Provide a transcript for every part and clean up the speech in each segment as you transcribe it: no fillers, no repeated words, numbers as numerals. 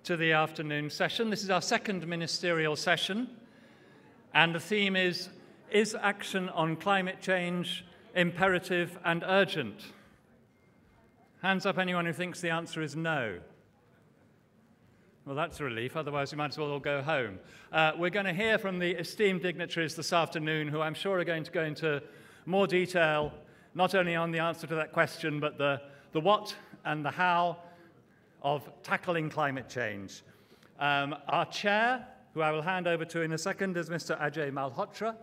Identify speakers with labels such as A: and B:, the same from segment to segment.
A: to the afternoon session. This is our second ministerial session, and the theme is action on climate change imperative and urgent? Hands up anyone who thinks the answer is no. Well, that's a relief, otherwise we might as well all go home. We're going to hear from the esteemed dignitaries this afternoon, who I'm sure are going to go into more detail, not only on the answer to that question, but the what and the how of tackling climate change. Our chair, who I will hand over to in a second, is Mr. Ajai Malhotra.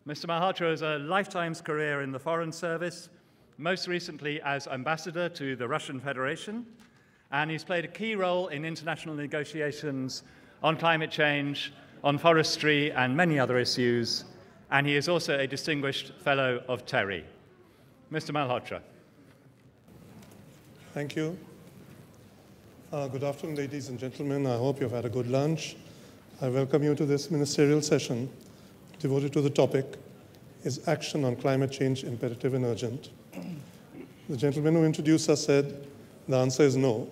A: Mr. Malhotra has a lifetime's career in the Foreign Service, most recently as ambassador to the Russian Federation, and he's played a key role in international negotiations on climate change, on forestry, and many other issues, and he is also a distinguished fellow of TERI. Mr. Malhotra.
B: Thank you. Good afternoon, ladies and gentlemen. I hope you've had a good lunch. I welcome you to this ministerial session devoted to the topic, is action on climate change imperative and urgent? The gentleman who introduced us said the answer is no.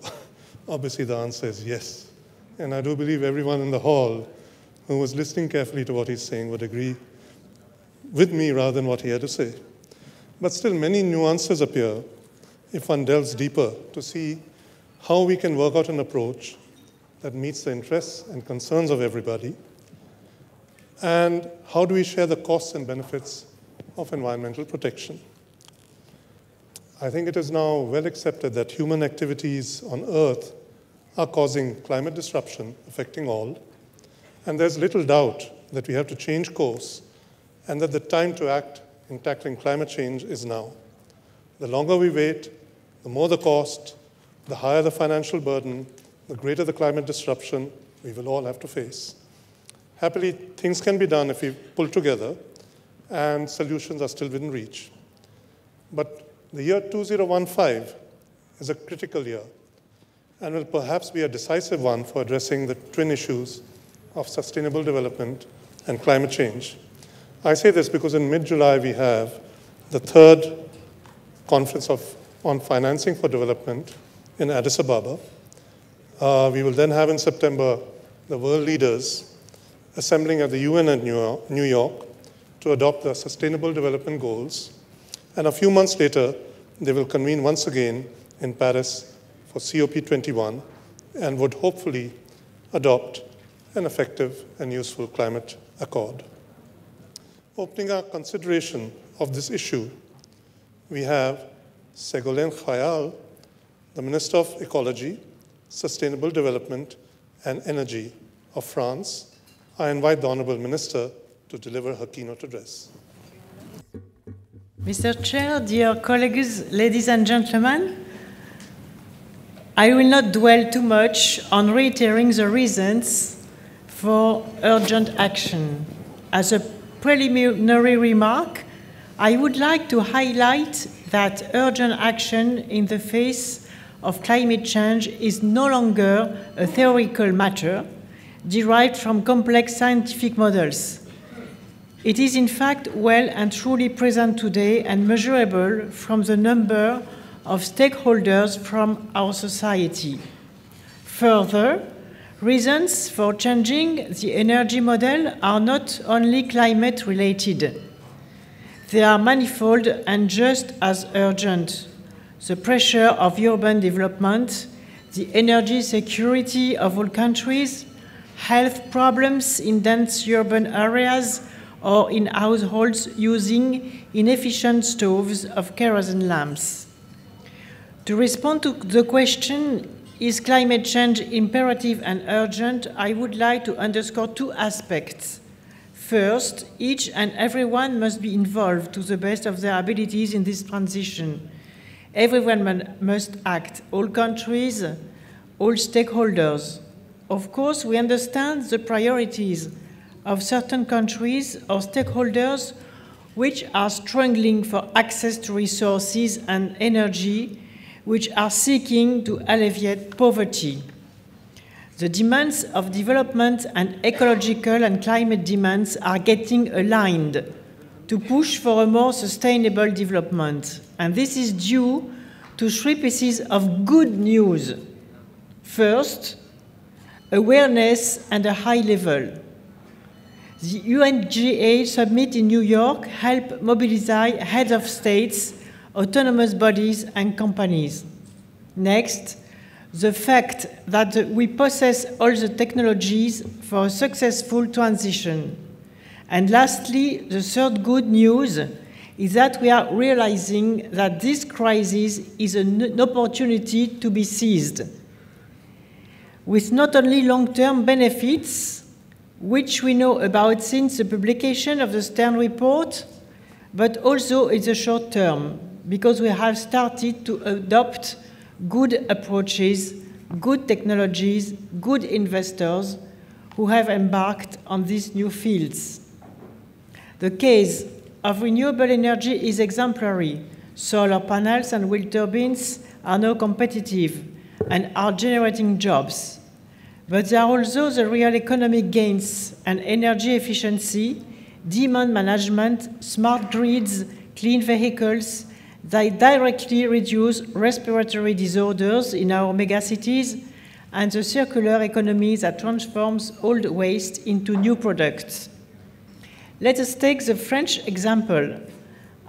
B: Obviously, the answer is yes. And I do believe everyone in the hall who was listening carefully to what he's saying would agree with me rather than what he had to say. But still, many nuances appear if one delves deeper to see how we can work out an approach that meets the interests and concerns of everybody, and how do we share the costs and benefits of environmental protection. I think it is now well accepted that human activities on Earth are causing climate disruption affecting all, and there's little doubt that we have to change course and that the time to act in tackling climate change is now. The longer we wait, the more the cost, the higher the financial burden, the greater the climate disruption we will all have to face. Happily, things can be done if we pull together, and solutions are still within reach. But the year 2015 is a critical year and will perhaps be a decisive one for addressing the twin issues of sustainable development and climate change. I say this because in mid-July we have the third conference on financing for development in Addis Ababa. We will then have in September the world leaders assembling at the UN in New York to adopt the Sustainable Development Goals. And a few months later, they will convene once again in Paris for COP21 and would hopefully adopt an effective and useful climate accord. Opening our consideration of this issue, we have Ségolène, the Minister of Ecology, Sustainable Development and Energy of France. I invite the Honourable Minister to deliver her keynote address.
C: Mr. Chair, dear colleagues, ladies and gentlemen, I will not dwell too much on reiterating the reasons for urgent action. As a preliminary remark, I would like to highlight that urgent action in the face of climate change is no longer a theoretical matter derived from complex scientific models. It is in fact well and truly present today and measurable from the number of stakeholders from our society. Further, reasons for changing the energy model are not only climate related. They are manifold and just as urgent. The pressure of urban development, the energy security of all countries, health problems in dense urban areas or in households using inefficient stoves of kerosene lamps. To respond to the question, is climate change imperative and urgent, I would like to underscore two aspects. First, each and everyone must be involved to the best of their abilities in this transition. Everyone must act, all countries, all stakeholders. Of course, we understand the priorities of certain countries or stakeholders which are struggling for access to resources and energy, which are seeking to alleviate poverty. The demands of development and ecological and climate demands are getting aligned to push for a more sustainable development. And this is due to three pieces of good news. First, awareness and a high level. The UNGA summit in New York helped mobilize heads of states, autonomous bodies, and companies. Next, the fact that we possess all the technologies for a successful transition. And lastly, the third good news is that we are realizing that this crisis is an opportunity to be seized, with not only long-term benefits, which we know about since the publication of the Stern report, but also in the short term, because we have started to adopt good approaches, good technologies, good investors who have embarked on these new fields. The case of renewable energy is exemplary. Solar panels and wind turbines are now competitive and are generating jobs. But there are also the real economic gains and energy efficiency, demand management, smart grids, clean vehicles that directly reduce respiratory disorders in our megacities, and the circular economy that transforms old waste into new products. Let us take the French example.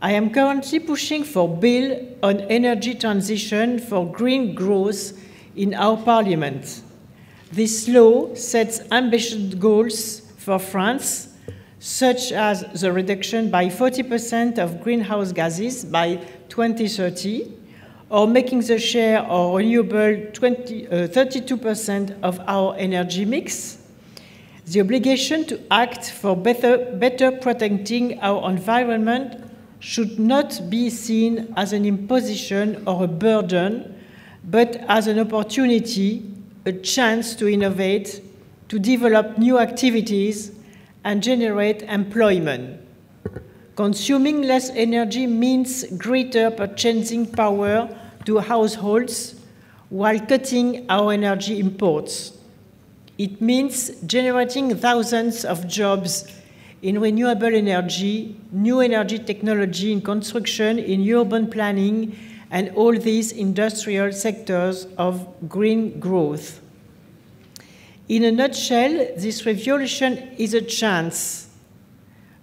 C: I am currently pushing for a bill on energy transition for green growth in our parliament. This law sets ambitious goals for France, such as the reduction by 40% of greenhouse gases by 2030, or making the share of renewable 32% of our energy mix. The obligation to act for better protecting our environment should not be seen as an imposition or a burden, but as an opportunity, a chance to innovate, to develop new activities, and generate employment. Consuming less energy means greater purchasing power to households while cutting our energy imports. It means generating thousands of jobs in renewable energy, new energy technology in construction, in urban planning, and all these industrial sectors of green growth. In a nutshell, this revolution is a chance,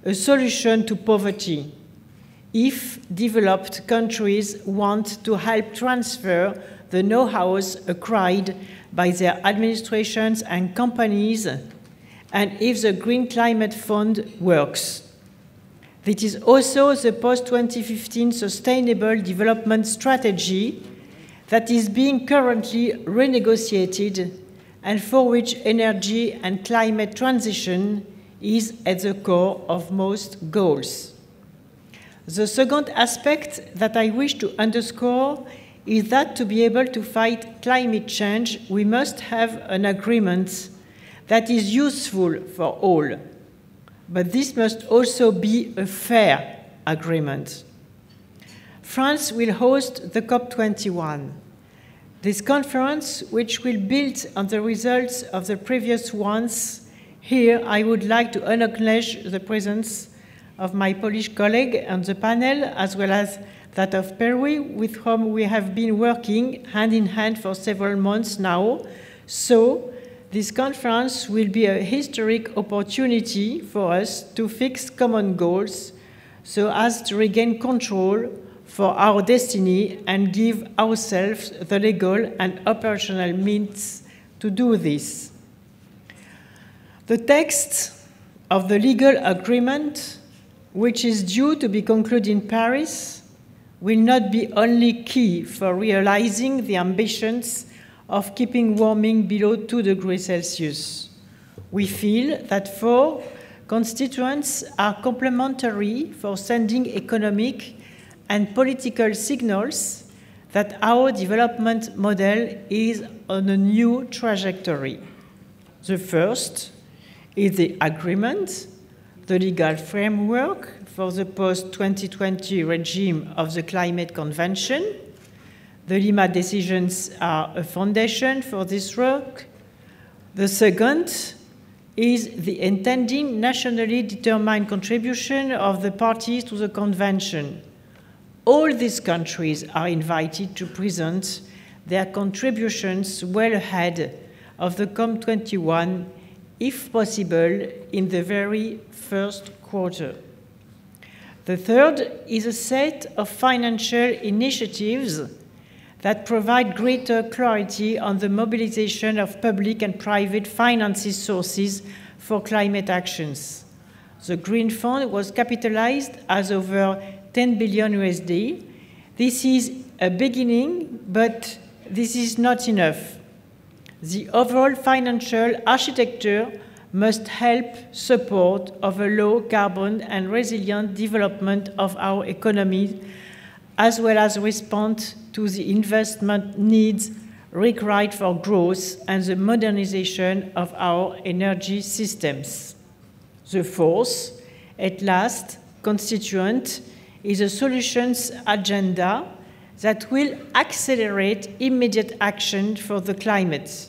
C: a solution to poverty, if developed countries want to help transfer the know-hows acquired by their administrations and companies, and if the Green Climate Fund works. It is also the post-2015 Sustainable Development Strategy that is being currently renegotiated and for which energy and climate transition is at the core of most goals. The second aspect that I wish to underscore is that to be able to fight climate change, we must have an agreement that is useful for all. But this must also be a fair agreement. France will host the COP21. This conference, which will build on the results of the previous ones, here I would like to acknowledge the presence of my Polish colleague on the panel, as well as that of Peru, with whom we have been working hand in hand for several months now. So this conference will be a historic opportunity for us to fix common goals so as to regain control for our destiny and give ourselves the legal and operational means to do this. The text of the legal agreement, which is due to be concluded in Paris, will not be only key for realizing the ambitions of keeping warming below 2 degrees Celsius. We feel that 4 constituents are complementary for sending economic and political signals that our development model is on a new trajectory. The first is the agreement, the legal framework for the post-2020 regime of the Climate Convention. The Lima decisions are a foundation for this work. The second is the intended nationally determined contribution of the parties to the convention. All these countries are invited to present their contributions well ahead of the COP21, if possible, in the very first quarter. The third is a set of financial initiatives that provide greater clarity on the mobilization of public and private finances sources for climate actions. The Green Fund was capitalized as over 10 billion USD. This is a beginning, but this is not enough. The overall financial architecture must help support of a low carbon and resilient development of our economy, as well as respond to the investment needs required for growth and the modernization of our energy systems. The fourth, at last, constituent is a solutions agenda that will accelerate immediate action for the climate.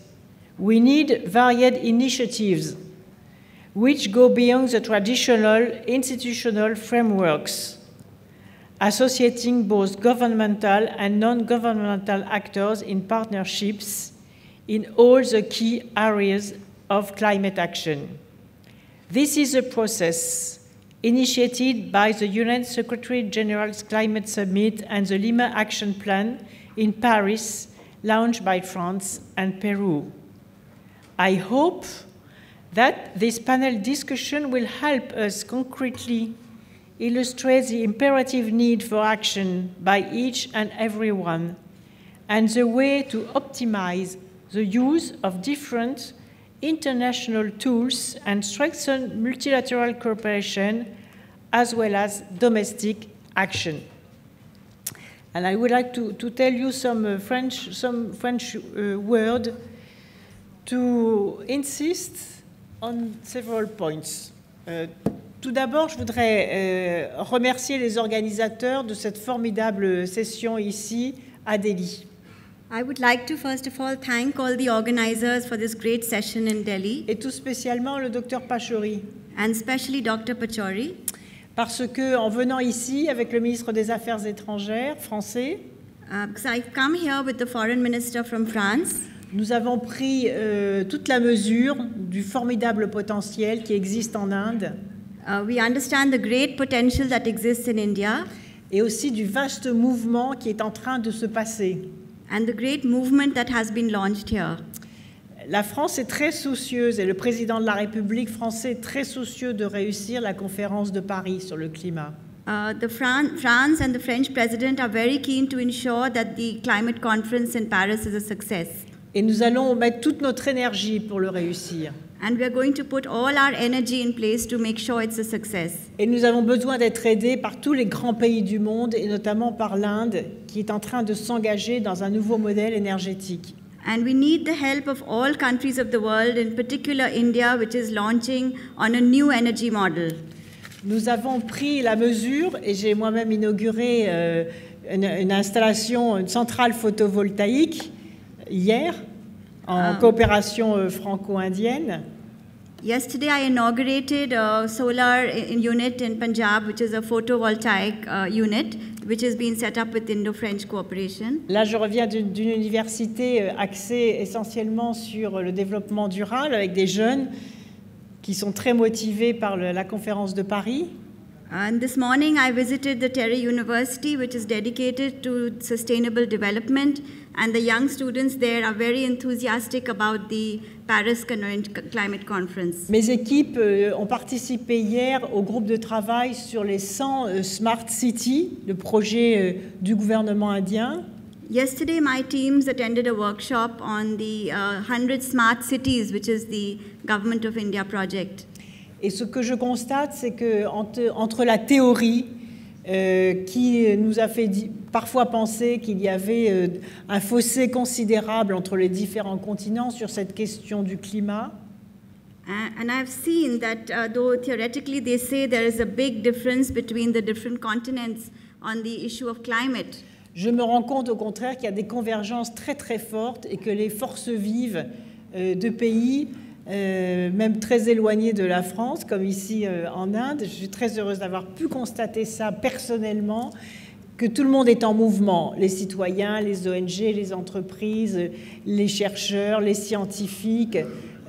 C: We need varied initiatives which go beyond the traditional institutional frameworks, associating both governmental and non-governmental actors in partnerships in all the key areas of climate action. This is a process initiated by the UN Secretary General's Climate Summit and the Lima Action Plan in Paris, launched by France and Peru. I hope that this panel discussion will help us concretely illustrate the imperative need for action by each and everyone and the way to optimize the use of different international tools and strengthen multilateral cooperation as well as domestic action. And I would like to tell you some French word to insist on several points. Tout d'abord, je voudrais remercier les organisateurs de cette formidable session ici à Delhi.
D: I would like to first of all thank all the organizers for this great session in Delhi.
C: Et tout spécialement le Dr Pachauri.
D: And especially Dr Pachauri.
C: Parce que en venant ici avec le ministre des Affaires étrangères français,
D: because I've come here with the foreign minister from France.
C: Nous avons pris toute la mesure du formidable potentiel qui existe en Inde.
D: We understand the great potential that exists in India.
C: Et aussi du vaste mouvement qui est en train de se passer.
D: And the great movement that has been launched here.
C: La France est très soucieuse et le président de la République français est très soucieux de réussir la conférence de Paris sur le climat.
D: France and the French president are very keen to ensure that the climate conference in Paris is a success.
C: Et nous allons mettre toute notre énergie pour le réussir.
D: And we are going to put all our energy in place to make sure it's a success.
C: Et nous avons besoin d'être aidés par tous les grands pays du monde et notamment par l'Inde qui est en train de s'engager dans un nouveau modèle énergétique.
D: And we need the help of all countries of the world, in particular India, which is launching on a new energy model.
C: Nous avons pris la mesure et j'ai moi-même inauguré une installation, une centrale photovoltaïque hier, en coopération franco-indienne.
D: Yesterday, I inaugurated a solar unit in Punjab, which is a photovoltaic unit, which has been set up with Indo-French cooperation.
C: Là, je reviens d'une université axée essentiellement sur le développement durable, avec des jeunes qui sont très motivés par la conférence de Paris.
D: And this morning, I visited the TERI University, which is dedicated to sustainable development, and the young students there are very enthusiastic about the Paris Climate Conference.
C: Mes équipes ont participé hier au groupe de travail sur les 100 Smart Cities, le projet du gouvernement indien.
D: Yesterday, my teams attended a workshop on the 100 Smart Cities, which is the Government of India project.
C: Et ce que je constate, c'est que entre la théorie qui nous a fait parfois penser qu'il y avait un fossé considérable entre les différents continents sur cette question du climat.
D: And I've seen that though theoretically they say there is a big difference between the different continents on the issue of climate.
C: Je me rends compte au contraire qu'il y a des convergences très très fortes et que les forces vives de pays même très éloignés de la France, comme ici en Inde. Je suis très heureuse d'avoir pu constater ça personnellement. que tout le monde est en mouvement, les citoyens, les ONG, les entreprises, les chercheurs, les scientifiques,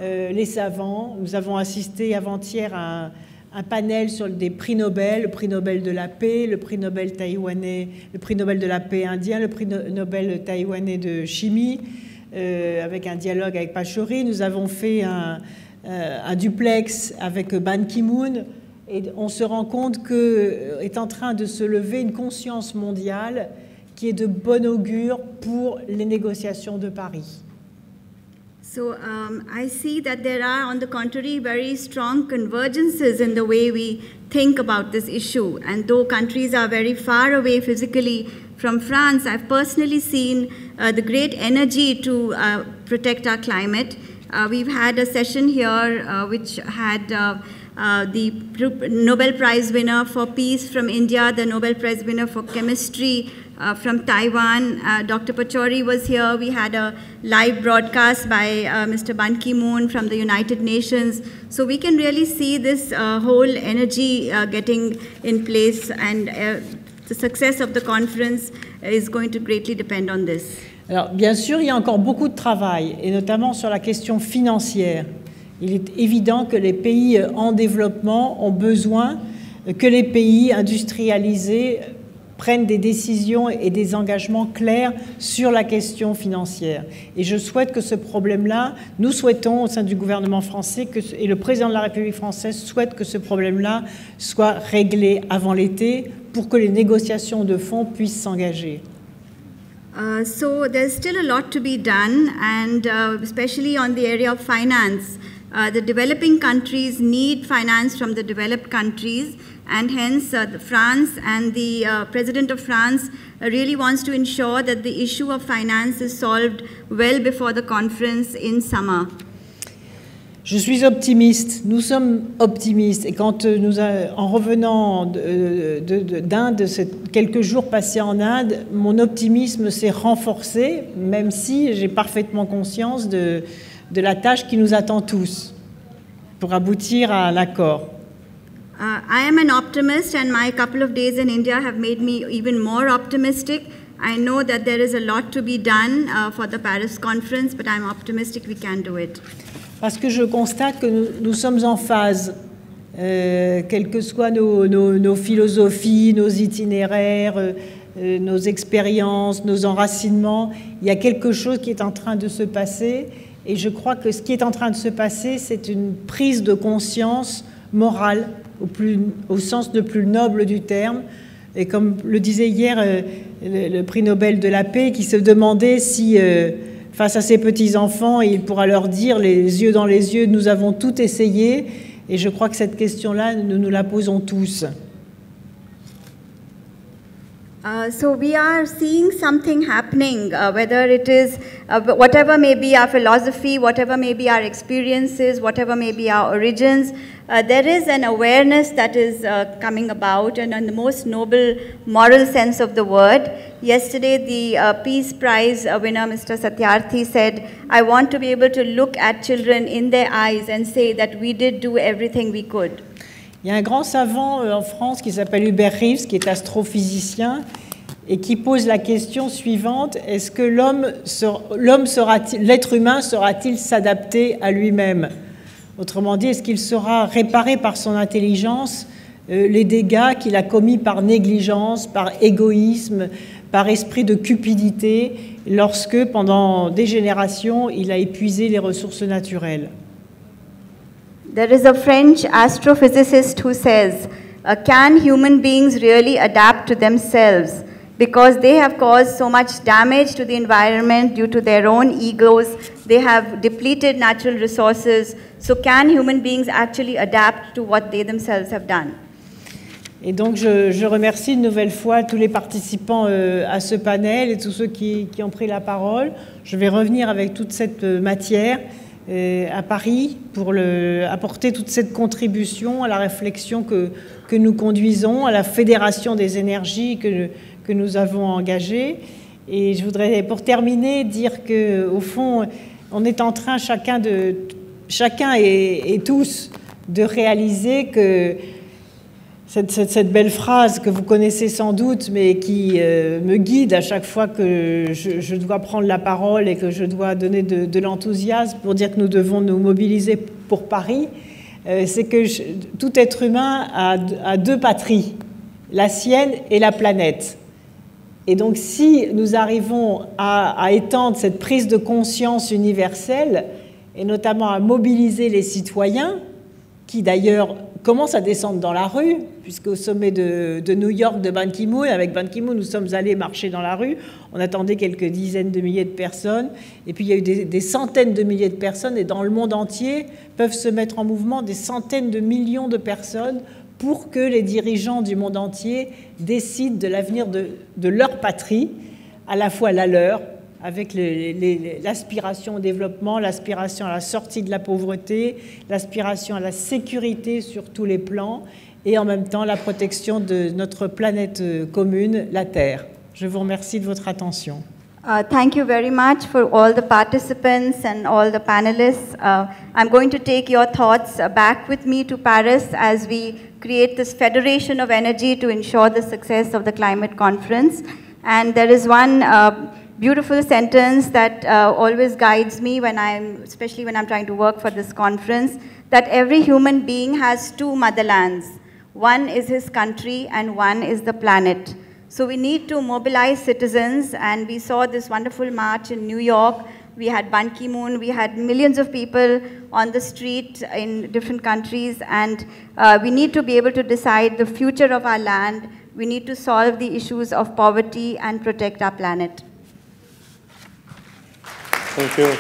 C: les savants. Nous avons assisté avant-hier à un panel sur des prix Nobel, le prix Nobel de la paix, le prix Nobel taïwanais, le prix Nobel de la paix indien, le prix Nobel taïwanais de chimie, avec un dialogue avec Pachauri. Nous avons fait un duplex avec Ban Ki-moon, et on se rend compte qu'est en train de se lever une conscience mondiale qui est de bon augure pour les négociations de Paris.
D: So I see that there are, on the contrary, very strong convergences in the way we think about this issue. And though countries are very far away physically from France, I've personally seen the great energy to protect our climate. We've had a session here which had the Nobel Prize winner for peace from India, the Nobel Prize winner for chemistry from Taiwan. Dr. Pachauri was here. We had a live broadcast by Mr. Ban Ki-moon from the United Nations. So we can really see this whole energy getting in place, and the success of the conference is going to greatly depend on this.
C: Alors, bien sûr, il y a encore beaucoup de travail, et notamment sur la question financière. Il est évident que les pays en développement ont besoin que les pays industrialisés prennent des décisions et des engagements clairs sur la question financière. Et je souhaite que ce problème-là, nous souhaitons au sein du gouvernement français, et le président de la République française souhaite que ce problème-là soit réglé avant l'été pour que les négociations de fond puissent s'engager.
D: So there's still a lot to be done, and especially on the area of finance. The developing countries need finance from the developed countries, and hence France and the President of France really wants to ensure that the issue of finance is solved well before the conference in summer.
C: Je suis optimiste, nous sommes optimistes, et quand en revenant d'Inde, quelques jours passés en Inde, mon optimisme s'est renforcé, même si j'ai parfaitement conscience de la tâche qui nous attend tous pour aboutir à l'accord.
D: I am an optimist, and my couple of days in India have made me even more optimistic. I know that there is a lot to be done for the Paris conference, but I'm optimistic we can do it.
C: Parce que je constate que nous sommes en phase, quelles que soient nos philosophies, nos itinéraires, nos expériences, nos enracinements. Il y a quelque chose qui est en train de se passer, et je crois que ce qui est en train de se passer, c'est une prise de conscience morale, au sens le plus noble du terme. Et comme le disait hier le prix Nobel de la paix, qui se demandait si, face à ses petits-enfants, il pourra leur dire, les yeux dans les yeux, nous avons tout essayé. Et je crois que cette question-là, nous nous la posons tous.
D: So we are seeing something happening, whether it is, whatever may be our philosophy, whatever may be our experiences, whatever may be our origins, there is an awareness that is coming about, and in the most noble moral sense of the word. Yesterday, the Peace Prize winner, Mr. Satyarthi, said, I want to be able to look at children in their eyes and say that we did do everything we could.
C: Il y a un grand savant en France qui s'appelle Hubert Reeves, qui est astrophysicien, et qui pose la question suivante: est-ce que l'être humain saura-t-il s'adapter à lui-même? Autrement dit, est-ce qu'il saura réparer par son intelligence les dégâts qu'il a commis par négligence, par égoïsme, par esprit de cupidité, lorsque, pendant des générations, il a épuisé les ressources naturelles?
D: There is a French astrophysicist who says, can human beings really adapt to themselves? Because they have caused so much damage to the environment due to their own egos. They have depleted natural resources. So can human beings actually adapt to what they themselves have done?
C: Et donc je remercie une nouvelle fois tous les participants à ce panel et tous ceux qui ont pris la parole. Je vais revenir avec toute cette matière à Paris pour apporter toute cette contribution à la réflexion que nous conduisons, à la fédération des énergies que nous avons engagée. Et je voudrais, pour terminer, dire qu'au fond, on est en train, chacun et tous, de réaliser que cette belle phrase que vous connaissez sans doute, mais qui me guide à chaque fois que je dois prendre la parole et que je dois donner de l'enthousiasme pour dire que nous devons nous mobiliser pour Paris, c'est que tout être humain a deux patries, la sienne et la planète. Et donc si nous arrivons à étendre cette prise de conscience universelle, et notamment à mobiliser les citoyens, qui d'ailleurs commencent à descendre dans la rue, puisqu'au sommet de New York de Ban Ki-moon, avec Ban Ki-moon, nous sommes allés marcher dans la rue, on attendait quelques dizaines de milliers de personnes, et puis il y a eu des centaines de milliers de personnes, et dans le monde entier peuvent se mettre en mouvement des centaines de millions de personnes pour que les dirigeants du monde entier décident de l'avenir de leur patrie, à la fois la leur, avec l'aspiration au développement, l'aspiration à la sortie de la pauvreté, l'aspiration à la sécurité sur tous les plans, et en même temps la protection de notre planète commune, la Terre. Je vous remercie de votre attention.
D: Thank you very much for all the participants and all the panelists. I'm going to take your thoughts back with me to Paris as we create this federation of energy to ensure the success of the climate conference. And there is one beautiful sentence that always guides me especially when I'm trying to work for this conference, that every human being has two motherlands. One is his country and one is the planet. So we need to mobilize citizens, and we saw this wonderful march in New York. We had Ban Ki-moon, we had millions of people on the street in different countries, and we need to be able to decide the future of our land. We need to solve the issues of poverty and protect our planet.
B: Thank you.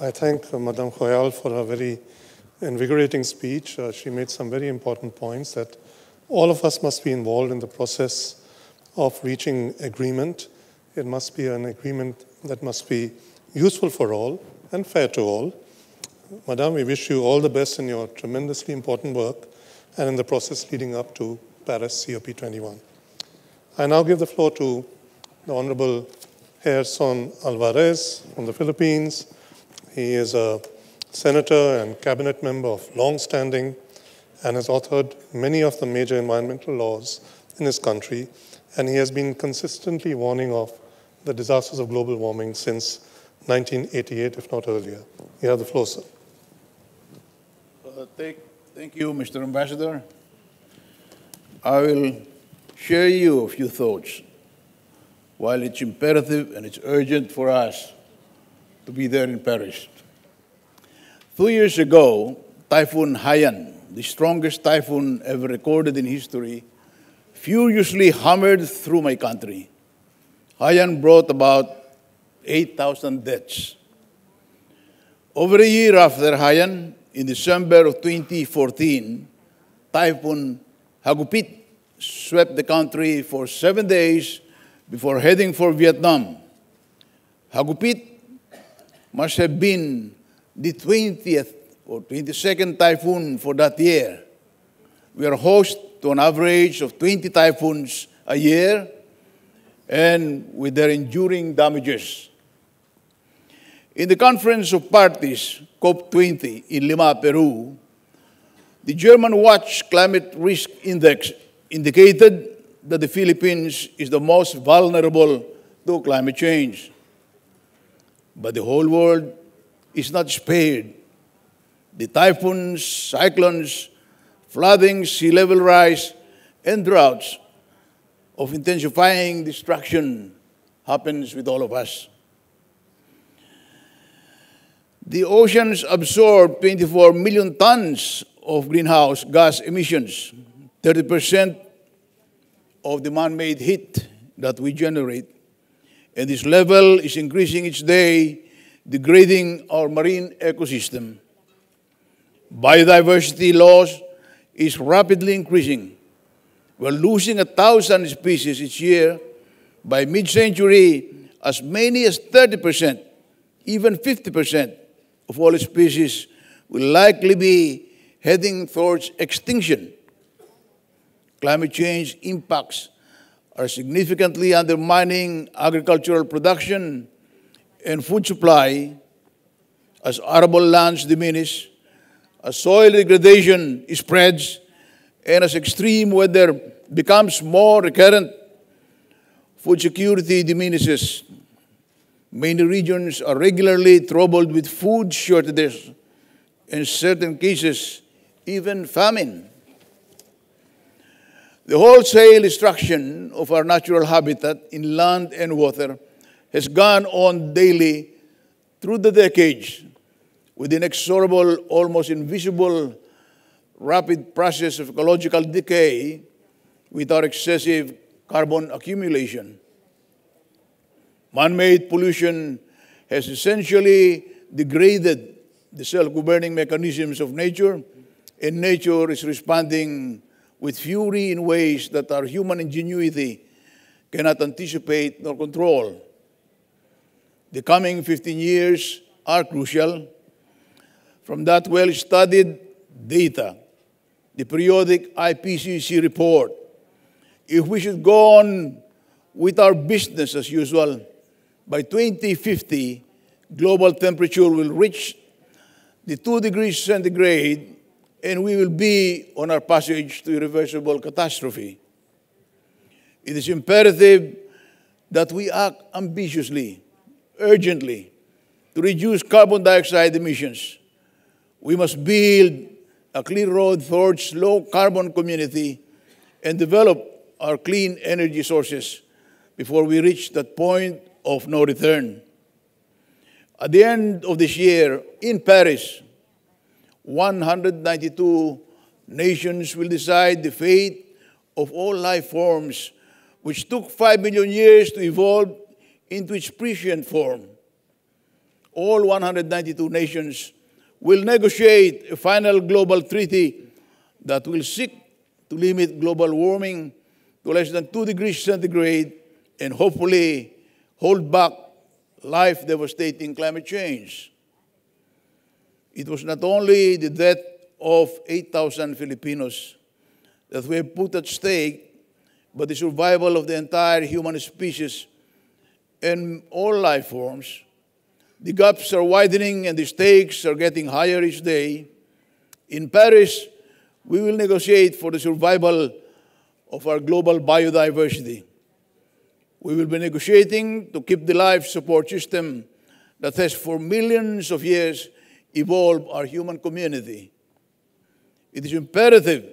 B: I thank Madame Khoyal for her very invigorating speech. She made some very important points that all of us must be involved in the process of reaching agreement. It must be an agreement that must be useful for all and fair to all. Madame, we wish you all the best in your tremendously important work and in the process leading up to Paris COP21. I now give the floor to the Honorable Gerson Alvarez from the Philippines. He is a senator and cabinet member of long standing and has authored many of the major environmental laws in his country, and he has been consistently warning of the disasters of global warming since 1988, if not earlier. You have the floor, sir.
E: Thank you, Mr. Ambassador. I will share you a few thoughts. While it's imperative and it's urgent for us to be there in Paris. 2 years ago, Typhoon Haiyan, the strongest typhoon ever recorded in history, furiously hammered through my country. Haiyan brought about 8,000 deaths. Over a year after Haiyan, in December of 2014, Typhoon Hagupit swept the country for 7 days before heading for Vietnam. Hagupit must have been the 20th or 22nd typhoon for that year. We are host to an average of 20 typhoons a year, and with their enduring damages. In the Conference of Parties, COP20 in Lima, Peru, the German Watch Climate Risk Index indicated that the Philippines is the most vulnerable to climate change. But the whole world is not spared. The typhoons, cyclones, flooding, sea level rise, and droughts of intensifying destruction happens with all of us. The oceans absorb 24 million tons of greenhouse gas emissions, 30% of the man-made heat that we generate. And this level is increasing each day, degrading our marine ecosystem. Biodiversity loss is rapidly increasing. We're losing 1,000 species each year. By mid-century, as many as 30%, even 50% of all species will likely be heading towards extinction. Climate change impacts are significantly undermining agricultural production and food supply as arable lands diminish, as soil degradation spreads, and as extreme weather becomes more recurrent, food security diminishes. Many regions are regularly troubled with food shortages, in certain cases, even famine. The wholesale destruction of our natural habitat in land and water has gone on daily through the decades with inexorable, almost invisible, rapid process of ecological decay with our excessive carbon accumulation. Man-made pollution has essentially degraded the self-governing mechanisms of nature, and nature is responding with fury in ways that our human ingenuity cannot anticipate nor control. The coming 15 years are crucial. From that well-studied data, the periodic IPCC report, if we should go on with our business as usual, by 2050, global temperature will reach the 2 degrees centigrade, and we will be on our passage to irreversible catastrophe. It is imperative that we act ambitiously, urgently, to reduce carbon dioxide emissions. We must build a clear road towards low-carbon community and develop our clean energy sources before we reach that point of no return. At the end of this year, in Paris, 192 nations will decide the fate of all life forms, which took 5 million years to evolve into its present form. All 192 nations will negotiate a final global treaty that will seek to limit global warming to less than 2 degrees centigrade and hopefully hold back life-devastating climate change. It was not only the death of 8,000 Filipinos that we have put at stake, but the survival of the entire human species and all life forms. The gaps are widening and the stakes are getting higher each day. In Paris, we will negotiate for the survival of our global biodiversity. We will be negotiating to keep the life support system that has for millions of years evolved our human community. It is imperative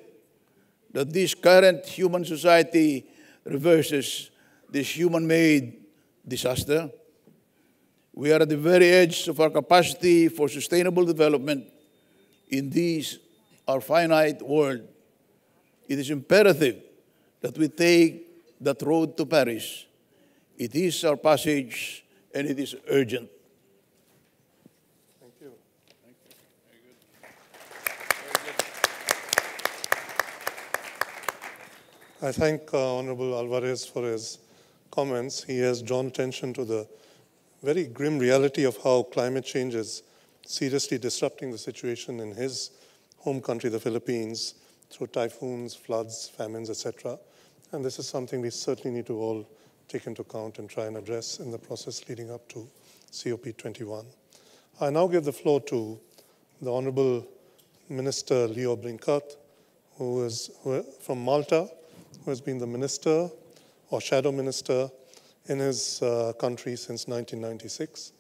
E: that this current human society reverses this human-made disaster. We are at the very edge of our capacity for sustainable development in this, our finite world. It is imperative that we take that road to Paris. It is our passage, and it is urgent.
B: Thank you.
E: Thank you. Very good.
B: I thank Honorable Alvarez for his comments. He has drawn attention to the very grim reality of how climate change is seriously disrupting the situation in his home country, the Philippines, through typhoons, floods, famines, etc. And this is something we certainly need to all take into account and try and address in the process leading up to COP21. I now give the floor to the Honorable Minister Leo Brinkat, who is from Malta, who has been the minister or shadow minister in his country since 1996.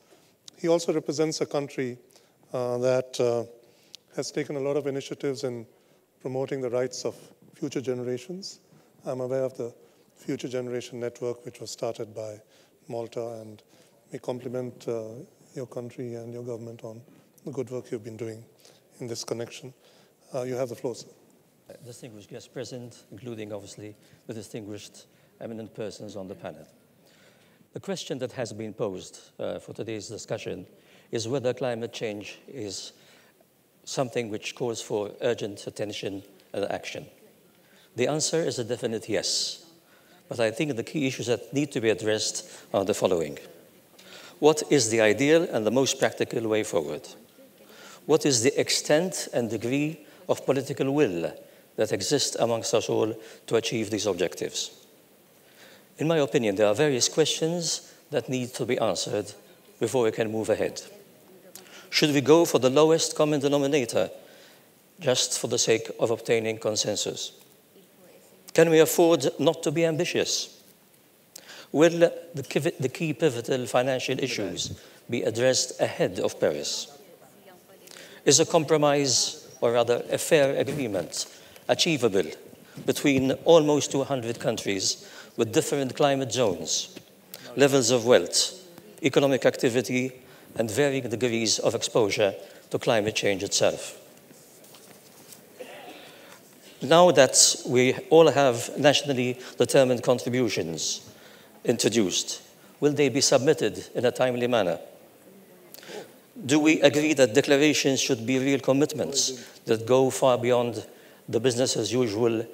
B: He also represents a country that has taken a lot of initiatives in promoting the rights of future generations. I'm aware of the Future Generation Network, which was started by Malta, and we compliment your country and your government on the good work you've been doing in this connection. You have the floor, sir.
F: Distinguished guests present, including obviously the distinguished eminent persons on the panel. The question that has been posed for today's discussion is whether climate change is something which calls for urgent attention and action. The answer is a definite yes. But I think the key issues that need to be addressed are the following. What is the ideal and the most practical way forward? What is the extent and degree of political will that exists amongst us all to achieve these objectives? In my opinion, there are various questions that need to be answered before we can move ahead. Should we go for the lowest common denominator just for the sake of obtaining consensus? Can we afford not to be ambitious? Will the key pivotal financial issues be addressed ahead of Paris? Is a compromise, or rather a fair agreement, achievable between almost 200 countries with different climate zones, levels of wealth, economic activity, and varying degrees of exposure to climate change itself? Now that we all have nationally determined contributions introduced, will they be submitted in a timely manner? Do we agree that declarations should be real commitments that go far beyond the business as usual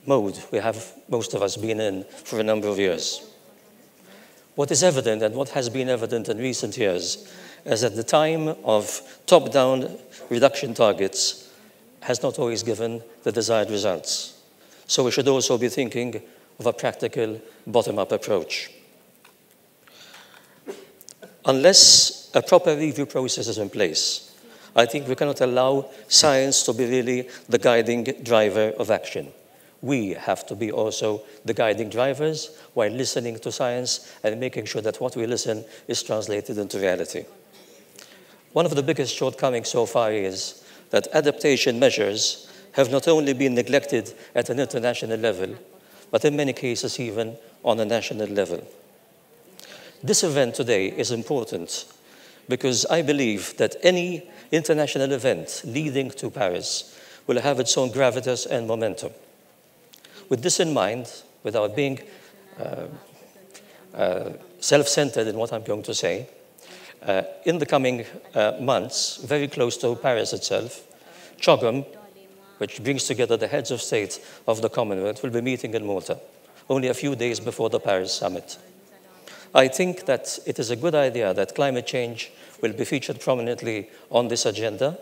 F: mode we have, most of us, been in for a number of years? What is evident, and what has been evident in recent years, is that the time of top-down reduction targets has not always given the desired results. So we should also be thinking of a practical bottom-up approach. Unless a proper review process is in place, I think we cannot allow science to be really the guiding driver of action. We have to be also the guiding drivers while listening to science and making sure that what we listen is translated into reality. One of the biggest shortcomings so far is that adaptation measures have not only been neglected at an international level, but in many cases even on a national level. This event today is important because I believe that any international event leading to Paris will have its own gravitas and momentum. With this in mind, without being self-centered in what I'm going to say, in the coming months, very close to Paris itself, CHOGM, which brings together the heads of state of the Commonwealth, will be meeting in Malta, only a few days before the Paris summit. I think that it is a good idea that climate change will be featured prominently on this agenda,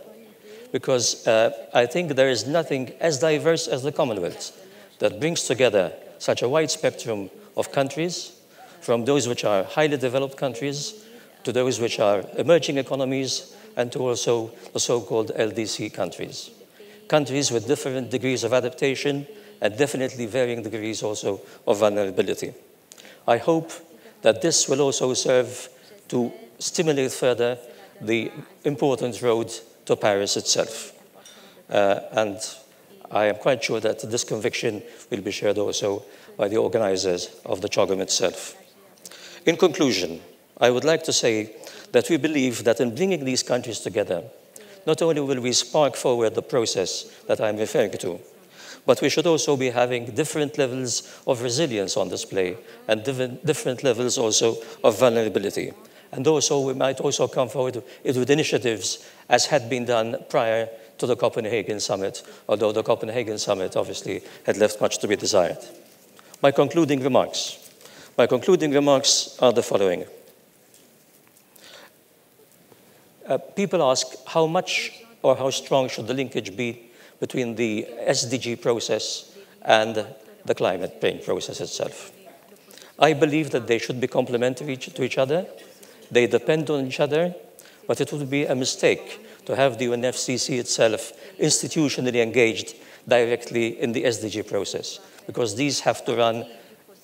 F: because I think there is nothing as diverse as the Commonwealth that brings together such a wide spectrum of countries, from those which are highly developed countries to those which are emerging economies, and to also the so-called LDC countries. Countries with different degrees of adaptation and definitely varying degrees also of vulnerability. I hope that this will also serve to stimulate further the important road to Paris itself. And I am quite sure that this conviction will be shared also by the organizers of the CHOGM itself. In conclusion, I would like to say that we believe that in bringing these countries together, not only will we spark forward the process that I'm referring to, but we should also be having different levels of resilience on display and different levels also of vulnerability. And also, we might also come forward with initiatives as had been done prior to the Copenhagen summit, although the Copenhagen summit obviously had left much to be desired. My concluding remarks are the following. People ask how much or how strong should the linkage be between the SDG process and the climate change process itself. I believe that they should be complementary to each other. They depend on each other, but it would be a mistake to have the UNFCCC itself institutionally engaged directly in the SDG process, because these have to run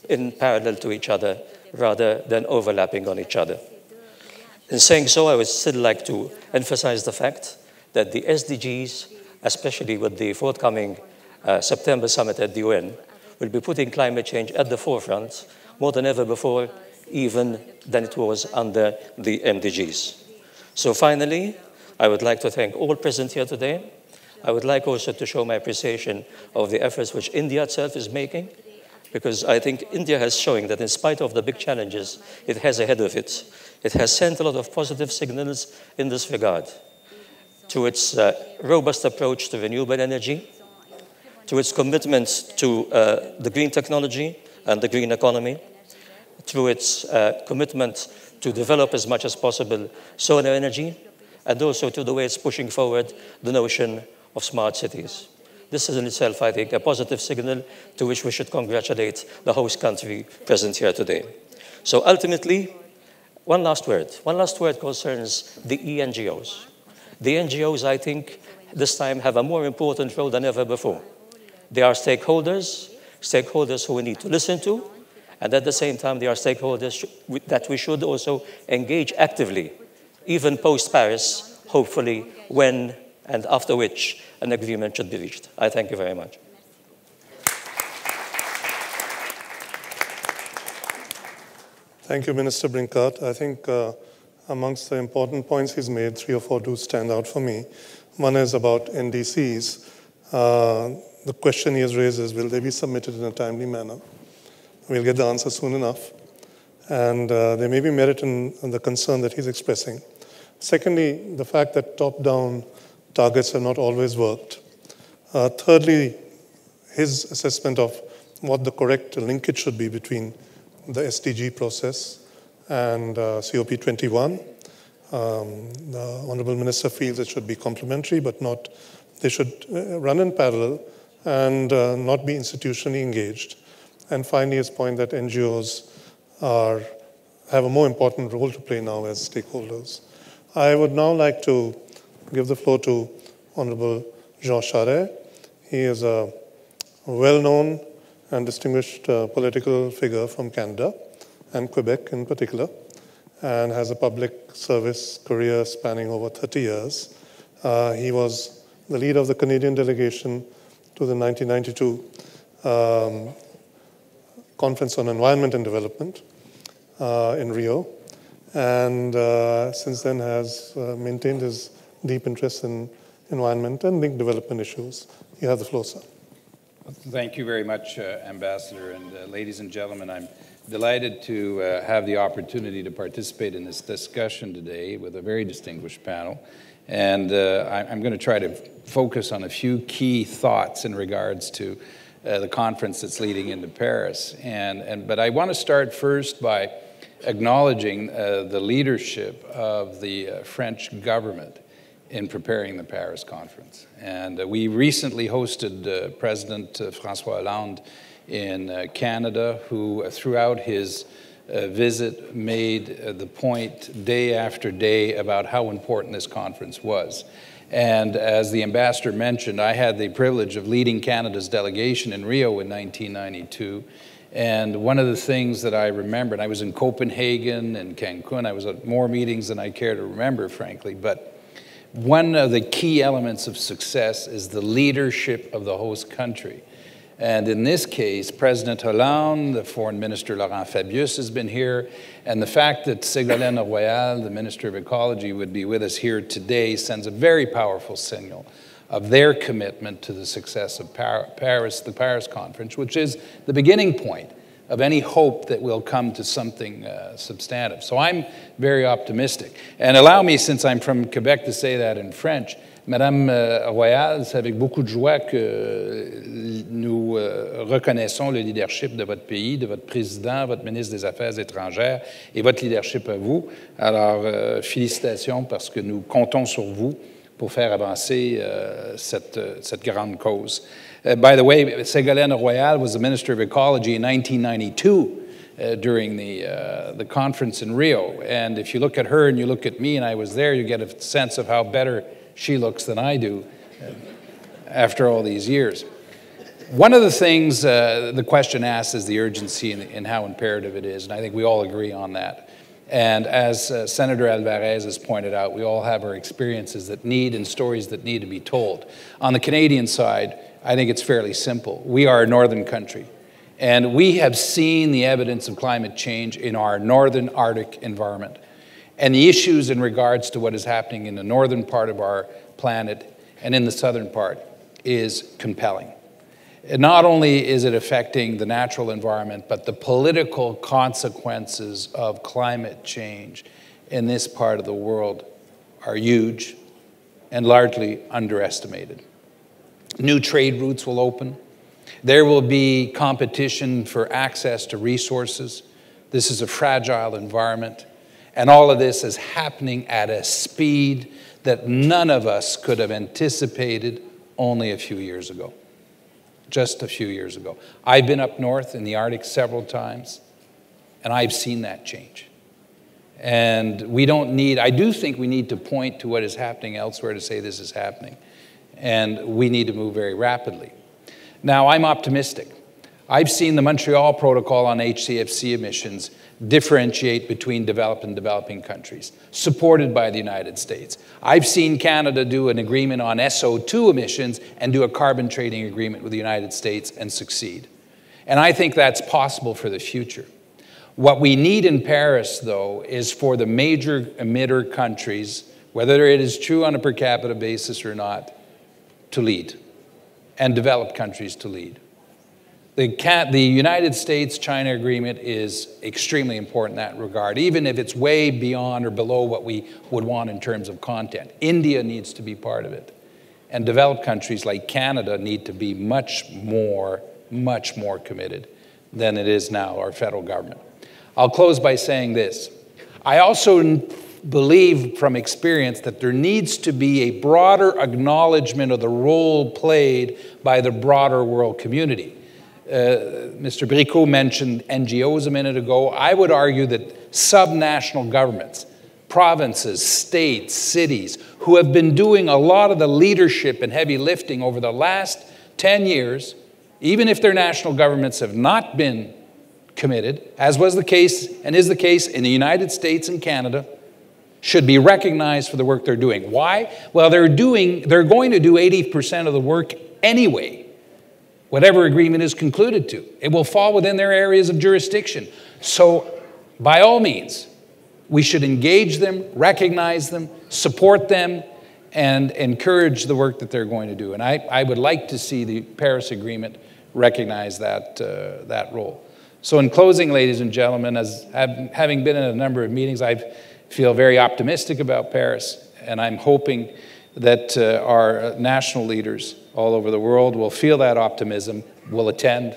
F: in parallel to each other rather than overlapping on each other. In saying so, I would still like to emphasize the fact that the SDGs, especially with the forthcoming September summit at the UN, will be putting climate change at the forefront more than ever before, even than it was under the MDGs. So finally, I would like to thank all present here today. I would like also to show my appreciation of the efforts which India itself is making, because I think India has shown that in spite of the big challenges it has ahead of it, it has sent a lot of positive signals in this regard, to its robust approach to renewable energy, to its commitment to the green technology and the green economy, through its commitment to develop as much as possible solar energy, and also to the way it's pushing forward the notion of smart cities. This is in itself, I think, a positive signal to which we should congratulate the host country present here today. So ultimately, one last word concerns the NGOs. The NGOs, I think, this time have a more important role than ever before. They are stakeholders who we need to listen to, and at the same time, they are stakeholders that we should also engage actively, even post-Paris, hopefully, when and after which an agreement should be reached. I thank you very much.
B: Thank you, Minister Brinkart. I think amongst the important points he's made, 3 or 4 do stand out for me. One is about NDCs. The question he has raised is, will they be submitted in a timely manner? We'll get the answer soon enough. And there may be merit in the concern that he's expressing. Secondly, the fact that top-down targets have not always worked. Thirdly, his assessment of what the correct linkage should be between the SDG process and COP21. The Honourable Minister feels it should be complementary, but not, they should run in parallel and not be institutionally engaged. And finally, his point that NGOs have a more important role to play now as stakeholders. I would now like to give the floor to Honourable Jean Charest. He is a well-known and distinguished political figure from Canada and Quebec in particular, and has a public service career spanning over 30 years. He was the leader of the Canadian delegation to the 1992 Conference on Environment and Development in Rio, and since then has maintained his deep interest in environment and linked development issues. You have the floor, sir.
G: Thank you very much, Ambassador, and ladies and gentlemen, I'm delighted to have the opportunity to participate in this discussion today with a very distinguished panel. And I'm going to try to focus on a few key thoughts in regards to the conference that's leading into Paris. But I want to start first by acknowledging the leadership of the French government in preparing the Paris conference. And we recently hosted President François Hollande in Canada, who throughout his visit made the point day after day about how important this conference was. And as the ambassador mentioned, I had the privilege of leading Canada's delegation in Rio in 1992. And one of the things that I remember, and I was in Copenhagen and Cancun, I was at more meetings than I care to remember, frankly, but one of the key elements of success is the leadership of the host country. And in this case, President Hollande, the Foreign Minister Laurent Fabius has been here, and the fact that Ségolène Royal, the Minister of Ecology, would be with us here today sends a very powerful signal of their commitment to the success of the Paris Conference, which is the beginning point of any hope that we'll come to something substantive. So I'm very optimistic. And allow me, since I'm from Quebec, to say that in French. Madame Royal, c'est avec beaucoup de joie que nous reconnaissons le leadership de votre pays, de votre président, votre ministre des Affaires étrangères et votre leadership à vous. Alors, félicitations parce que nous comptons sur vous pour faire avancer cette grande cause. By the way, Ségolène Royal was the Minister of Ecology in 1992 during the conference in Rio. And if you look at her and you look at me, and I was there, you get a sense of how better she looks than I do after all these years. One of the things the question asks is the urgency and how imperative it is, and I think we all agree on that. And as Senator Alvarez has pointed out, we all have our experiences that need and stories that need to be told. On the Canadian side, I think it's fairly simple. We are a northern country, and we have seen the evidence of climate change in our northern Arctic environment. And the issues in regards to what is happening in the northern part of our planet and in the southern part is compelling. And not only is it affecting the natural environment, but the political consequences of climate change in this part of the world are huge and largely underestimated. New trade routes will open. There will be competition for access to resources. This is a fragile environment. And all of this is happening at a speed that none of us could have anticipated only a few years ago. Just a few years ago. I've been up north in the Arctic several times, and I've seen that change. And we don't need, I do think we need to point to what is happening elsewhere to say this is happening. and we need to move very rapidly. Now, I'm optimistic. I've seen the Montreal Protocol on HCFC emissions differentiate between developed and developing countries, supported by the United States. I've seen Canada do an agreement on SO2 emissions and do a carbon trading agreement with the United States and succeed. And I think that's possible for the future. What we need in Paris, though, is for the major emitter countries, whether it is true on a per capita basis or not, to lead, and developed countries to lead. The United States-China agreement is extremely important in that regard, even if it's way beyond or below what we would want in terms of content. India needs to be part of it. And developed countries like Canada need to be much more committed than it is now, our federal government. I'll close by saying this. I also believe from experience that there needs to be a broader acknowledgement of the role played by the broader world community. Mr. Bricot mentioned NGOs a minute ago. I would argue that subnational governments, provinces, states, cities, who have been doing a lot of the leadership and heavy lifting over the last 10 years, even if their national governments have not been committed, as was the case and is the case in the United States and Canada, should be recognized for the work they're doing. Why? Well, they're going to do 80% of the work anyway, whatever agreement is concluded to. It will fall within their areas of jurisdiction. So, by all means, we should engage them, recognize them, support them, and encourage the work that they're going to do. And I would like to see the Paris Agreement recognize that role. So in closing, ladies and gentlemen, as having been in a number of meetings, I feel very optimistic about Paris, and I'm hoping that our national leaders all over the world will feel that optimism, will attend,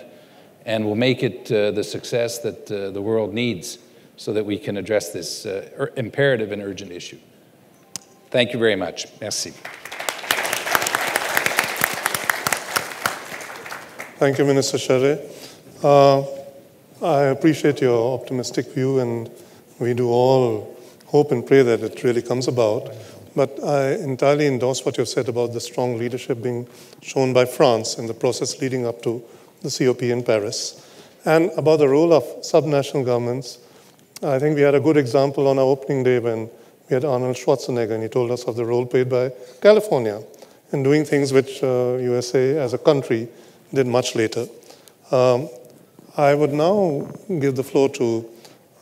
G: and will make it the success that the world needs so that we can address this imperative and urgent issue. Thank you very much. Merci.
B: Thank you, Minister Charest. I appreciate your optimistic view, and we do all hope and pray that it really comes about. But I entirely endorse what you've said about the strong leadership being shown by France in the process leading up to the COP in Paris. And about the role of subnational governments, I think we had a good example on our opening day when we had Arnold Schwarzenegger, and he told us of the role played by California in doing things which USA as a country did much later. I would now give the floor to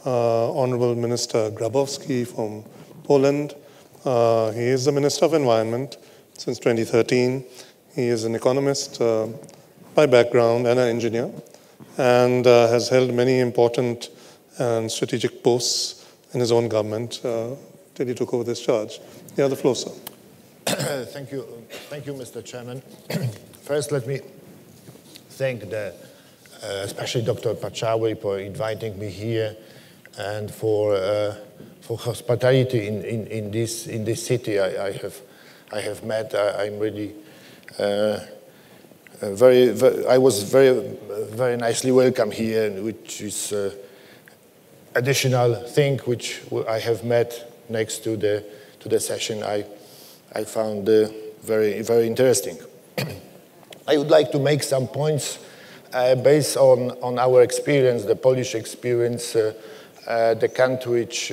B: Honorable Minister Grabowski from Poland. He is the Minister of Environment since 2013. He is an economist by background and an engineer, and has held many important and strategic posts in his own government till he took over this charge. You have the floor, sir.
H: Thank you, Mr. Chairman. First, let me thank especially Dr. Pachauri for inviting me here and for hospitality in this city I have met. I'm really I was very nicely welcome here, which is additional thing which I have met next to the session. I found very interesting. I would like to make some points based on our experience, the Polish experience, the country which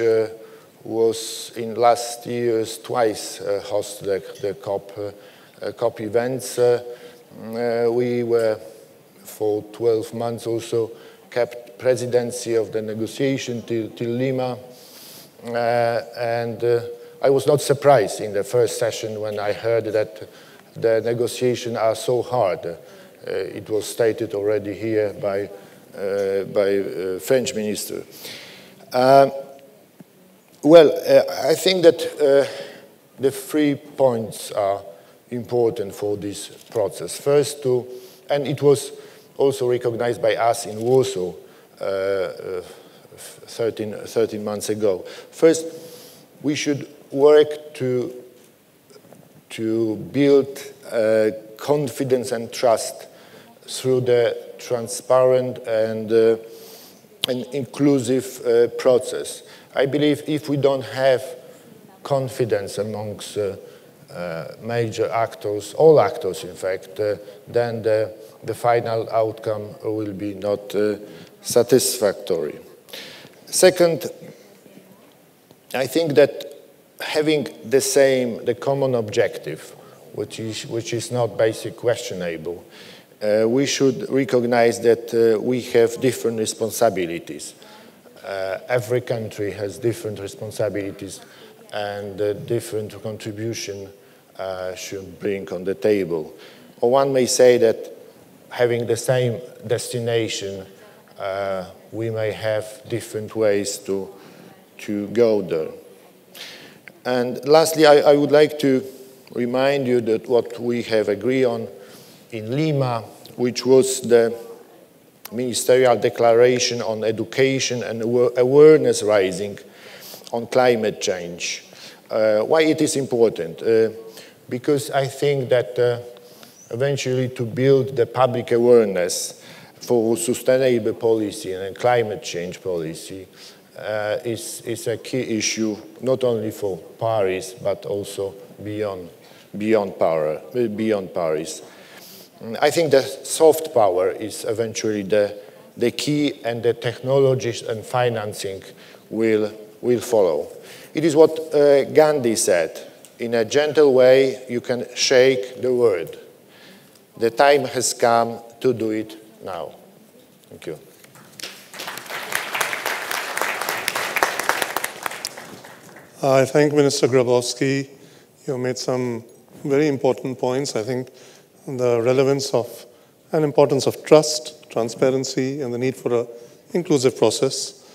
H: was in last years twice hosted the COP events. We were for 12 months also kept presidency of the negotiation till Lima, and I was not surprised in the first session when I heard that the negotiations are so hard. It was stated already here by French minister. Well, I think that the 3 points are important for this process. First, and it was also recognized by us in Warsaw 13 months ago. First, we should work to build confidence and trust through the transparent and inclusive process. I believe if we don't have confidence amongst major actors, all actors in fact, then the final outcome will be not satisfactory. Second, I think that having the common objective, which is not basically questionable, we should recognize that we have different responsibilities. Every country has different responsibilities and different contribution should bring on the table. Or one may say that having the same destination, we may have different ways to go there. And lastly, I would like to remind you that what we have agreed on in Lima, which was the ministerial declaration on education and awareness raising on climate change. Why it is important? Because I think that eventually to build the public awareness for sustainable policy and climate change policy is a key issue, not only for Paris, but also beyond Paris. I think that soft power is eventually the key, and the technologies and financing will follow. It is what Gandhi said, in a gentle way you can shake the world. The time has come to do it now. Thank you.
B: I thank Minister Grabowski. You made some very important points. I think the relevance of and importance of trust, transparency, and the need for an inclusive process,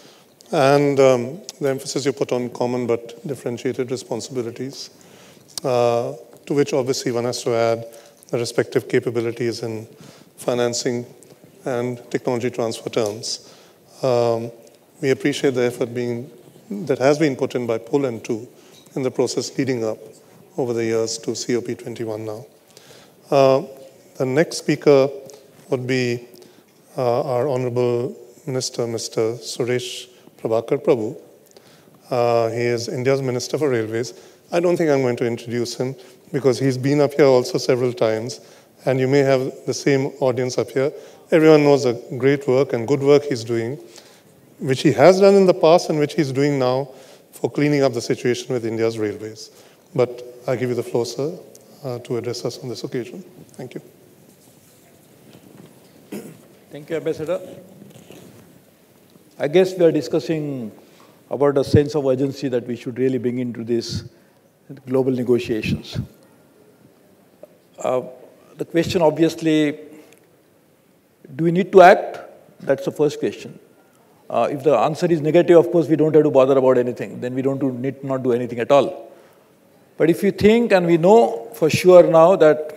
B: and the emphasis you put on common but differentiated responsibilities, to which obviously one has to add the respective capabilities in financing and technology transfer terms. We appreciate the effort that has been put in by Poland too in the process leading up over the years to COP21 now. The next speaker would be our Honorable Minister, Mr. Suresh Prabhakar Prabhu. He is India's Minister for Railways. I don't think I'm going to introduce him because he's been up here also several times, and you may have the same audience up here. Everyone knows the great work and good work he's doing, which he has done in the past and which he's doing now for cleaning up the situation with India's railways. But I give you the floor, sir, to address us on this occasion. Thank you.
I: Thank you, Ambassador. I guess we are discussing about a sense of urgency that we should really bring into these global negotiations. The question, obviously, do we need to act? That's the first question. If the answer is negative, of course, we don't have to bother about anything. Then we need not do anything at all. But if you think, and we know for sure now that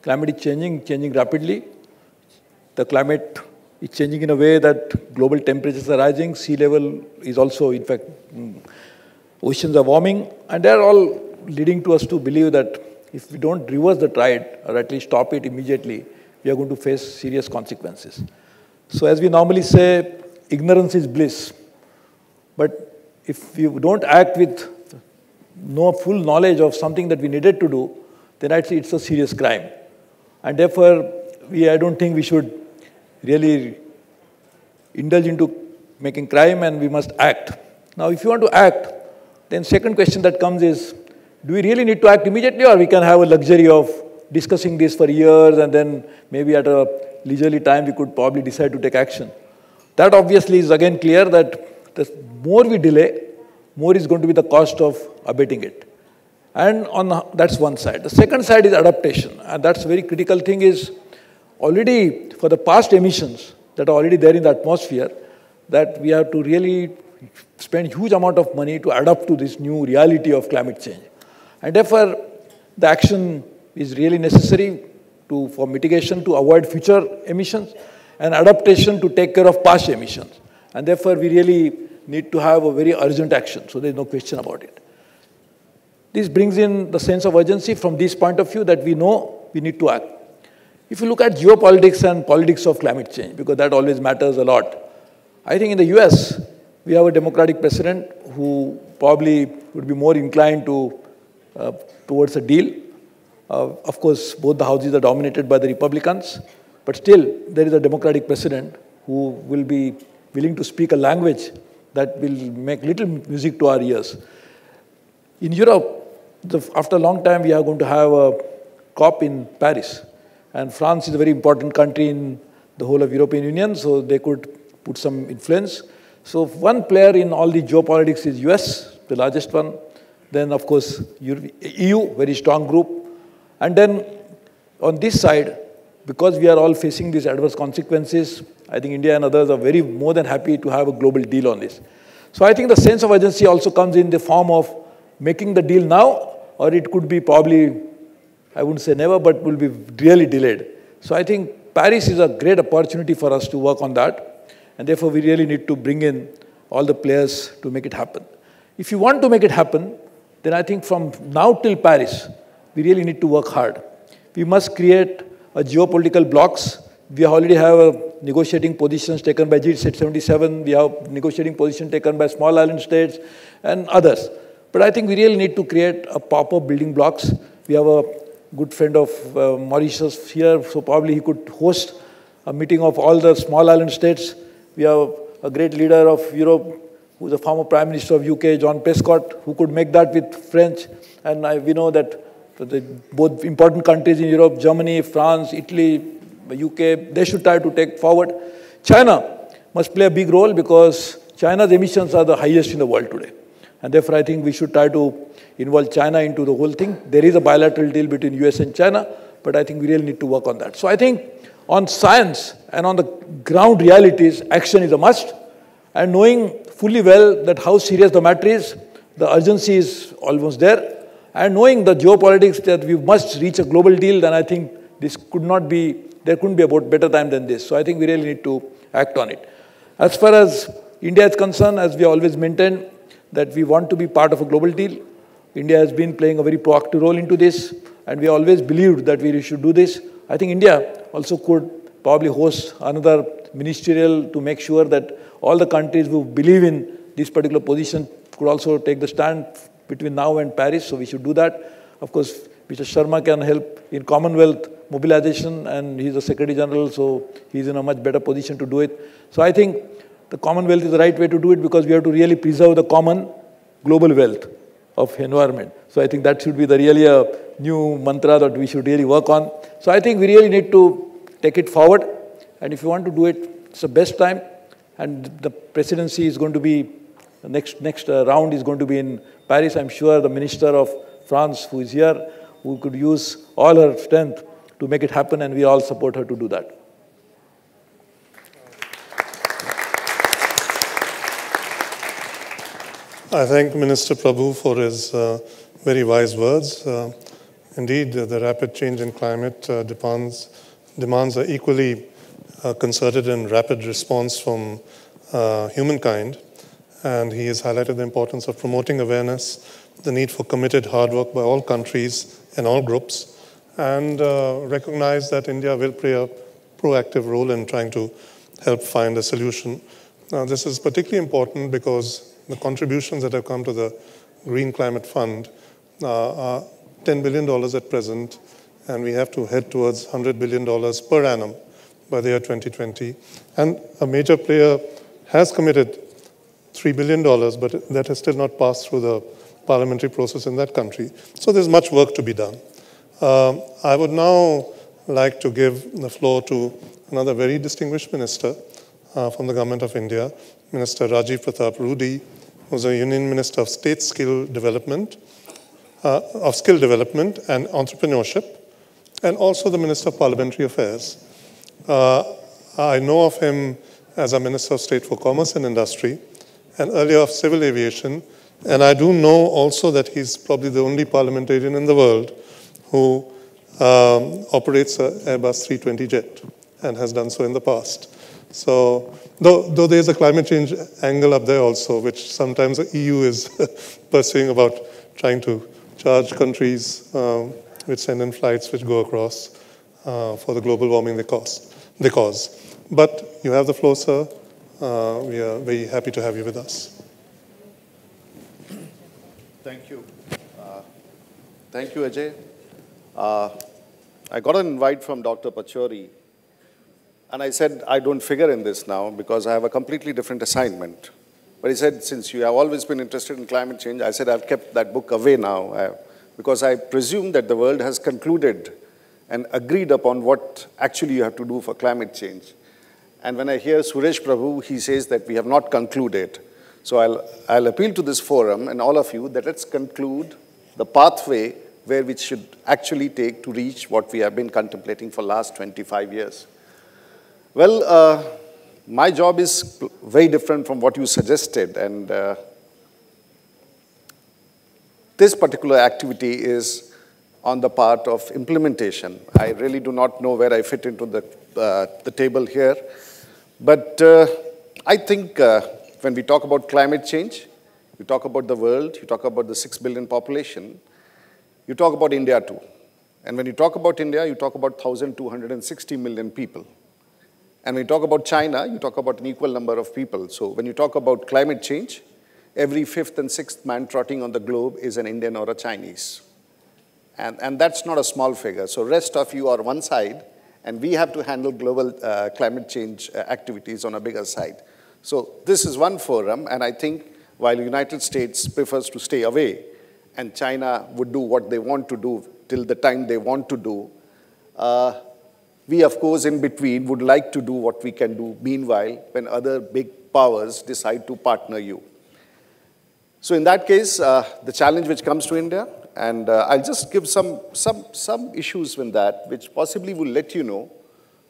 I: climate is changing rapidly, the climate is changing in a way that global temperatures are rising, sea level is also, in fact, oceans are warming, and they're all leading to us to believe that if we don't reverse the tide, or at least stop it immediately, we are going to face serious consequences. So as we normally say, ignorance is bliss. But if you don't act with no full knowledge of something that we needed to do, then actually it's a serious crime. And therefore, I don't think we should really indulge into making crime, and we must act. Now, if you want to act, then second question that comes is, do we really need to act immediately, or we can have a luxury of discussing this for years and then maybe at a leisurely time we could probably decide to take action? That obviously is again clear that the more we delay, more is going to be the cost of abating it. And that's one side. The second side is adaptation, and that's a very critical thing. Is already for the past emissions that are already there in the atmosphere, that we have to really spend huge amount of money to adapt to this new reality of climate change. And therefore, the action is really necessary for mitigation to avoid future emissions, and adaptation to take care of past emissions. And therefore, we really need to have a very urgent action, so there's no question about it. This brings in the sense of urgency from this point of view that we know we need to act. If you look at geopolitics and politics of climate change, because that always matters a lot, I think in the US, we have a democratic president who probably would be more inclined to towards a deal. Of course, both the houses are dominated by the Republicans, but still there is a democratic president who will be willing to speak a language that will make little music to our ears. In Europe, after a long time, we are going to have a COP in Paris. And France is a very important country in the whole of European Union, so they could put some influence. So one player in all the geopolitics is US, the largest one. Then, of course, EU, very strong group. And then on this side, because we are all facing these adverse consequences, I think India and others are very more than happy to have a global deal on this. So I think the sense of urgency also comes in the form of making the deal now, or it could be probably, I wouldn't say never, but will be really delayed. So I think Paris is a great opportunity for us to work on that, and therefore we really need to bring in all the players to make it happen. If you want to make it happen, then I think from now till Paris, we really need to work hard. We must create a geopolitical blocks. We already have negotiating positions taken by G77. We have negotiating position taken by small island states and others. But I think we really need to create a proper building blocks. We have a good friend of Mauritius here, so probably he could host a meeting of all the small island states. We have a great leader of Europe, who's a former Prime Minister of UK, John Prescott, who could make that with French. And we know that both important countries in Europe, Germany, France, Italy, UK, they should try to take forward. China must play a big role because China's emissions are the highest in the world today. And therefore, I think we should try to involve China into the whole thing. There is a bilateral deal between US and China, but I think we really need to work on that. So I think on science and on the ground realities, action is a must. And knowing fully well that how serious the matter is, the urgency is almost there. And knowing the geopolitics that we must reach a global deal, then I think this could not be, there couldn't be a better time than this. So I think we really need to act on it. As far as India is concerned, as we always maintain, that we want to be part of a global deal. India has been playing a very proactive role into this, and we always believed that we should do this. I think India also could probably host another ministerial to make sure that all the countries who believe in this particular position could also take the stand between now and Paris, so we should do that. Of course, Mr. Sharma can help in Commonwealth mobilization, and he's the Secretary General, so he's in a much better position to do it. So I think the Commonwealth is the right way to do it because we have to really preserve the common global wealth of environment. So I think that should be the really a new mantra that we should really work on. So I think we really need to take it forward. And if you want to do it, it's the best time. And the presidency is going to be, the next round is going to be in Paris. I'm sure the Minister of France, who is here, who could use all her strength to make it happen, and we all support her to do that.
B: I thank Minister Prabhu for his very wise words. Indeed, the rapid change in climate demands an equally concerted and rapid response from humankind. And he has highlighted the importance of promoting awareness, the need for committed hard work by all countries and all groups, and recognize that India will play a proactive role in trying to help find a solution. Now, this is particularly important because the contributions that have come to the Green Climate Fund are $10 billion at present, and we have to head towards $100 billion per annum by the year 2020. And a major player has committed $3 billion, but that has still not passed through the parliamentary process in that country. So there's much work to be done. I would now like to give the floor to another very distinguished minister from the Government of India, Minister Rajiv Pratap Rudy, who's a Union Minister of State Skill Development, and Entrepreneurship, and also the Minister of Parliamentary Affairs. I know of him as a Minister of State for Commerce and Industry, and earlier of Civil Aviation, and I do know also that he's probably the only parliamentarian in the world who operates an Airbus 320 jet and has done so in the past. So, though there's a climate change angle up there also, which sometimes the EU is pursuing about trying to charge countries which send in flights which go across for the global warming they cause. But you have the floor, sir. We are very happy to have you with us.
H: Thank you.
J: Thank you, Ajay. I got an invite from Dr. Pachauri, and I said, I don't figure in this now because I have a completely different assignment. But he said, since you have always been interested in climate change, I said, I've kept that book away now because I presume that the world has concluded and agreed upon what actually you have to do for climate change. And when I hear Suresh Prabhu, he says that we have not concluded. So I'll appeal to this forum and all of you that let's conclude the pathway where we should actually take to reach what we have been contemplating for the last 25 years. Well, my job is very different from what you suggested, and this particular activity is on the part of implementation. I really do not know where I fit into the table here, but I think when we talk about climate change, you talk about the world, you talk about the 6 billion population, you talk about India too. And when you talk about India, you talk about 1,260 million people. And when you talk about China, you talk about an equal number of people. So when you talk about climate change, every 5th and 6th man trotting on the globe is an Indian or a Chinese. And that's not a small figure. So rest of you are one side, and we have to handle global climate change activities on a bigger side. So this is one forum, and I think while the United States prefers to stay away, and China would do what they want to do till the time they want to do, we, of course, in between would like to do what we can do meanwhile when other big powers decide to partner you. So in that case, the challenge which comes to India, and I'll just give some issues with that, which possibly will let you know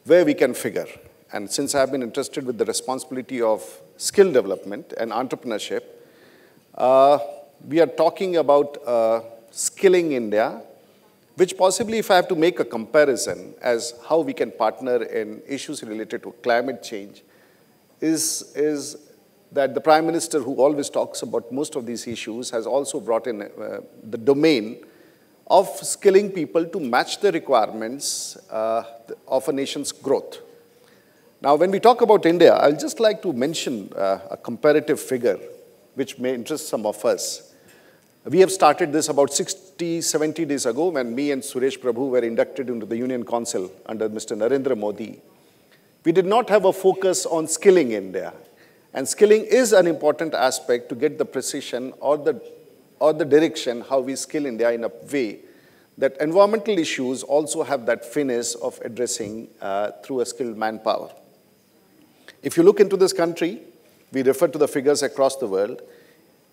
J: where we can figure. And since I've been interested with the responsibility of skill development and entrepreneurship, we are talking about skilling India, which possibly, if I have to make a comparison as how we can partner in issues related to climate change, is that the Prime Minister, who always talks about most of these issues, has also brought in the domain of skilling people to match the requirements of a nation's growth. Now, when we talk about India, I'll just like to mention a comparative figure which may interest some of us. We have started this about 60, 70 days ago when me and Suresh Prabhu were inducted into the Union Council under Mr. Narendra Modi. We did not have a focus on skilling India. And skilling is an important aspect to get the precision or the direction how we skill India in a way that environmental issues also have that finesse of addressing through a skilled manpower. If you look into this country, we refer to the figures across the world.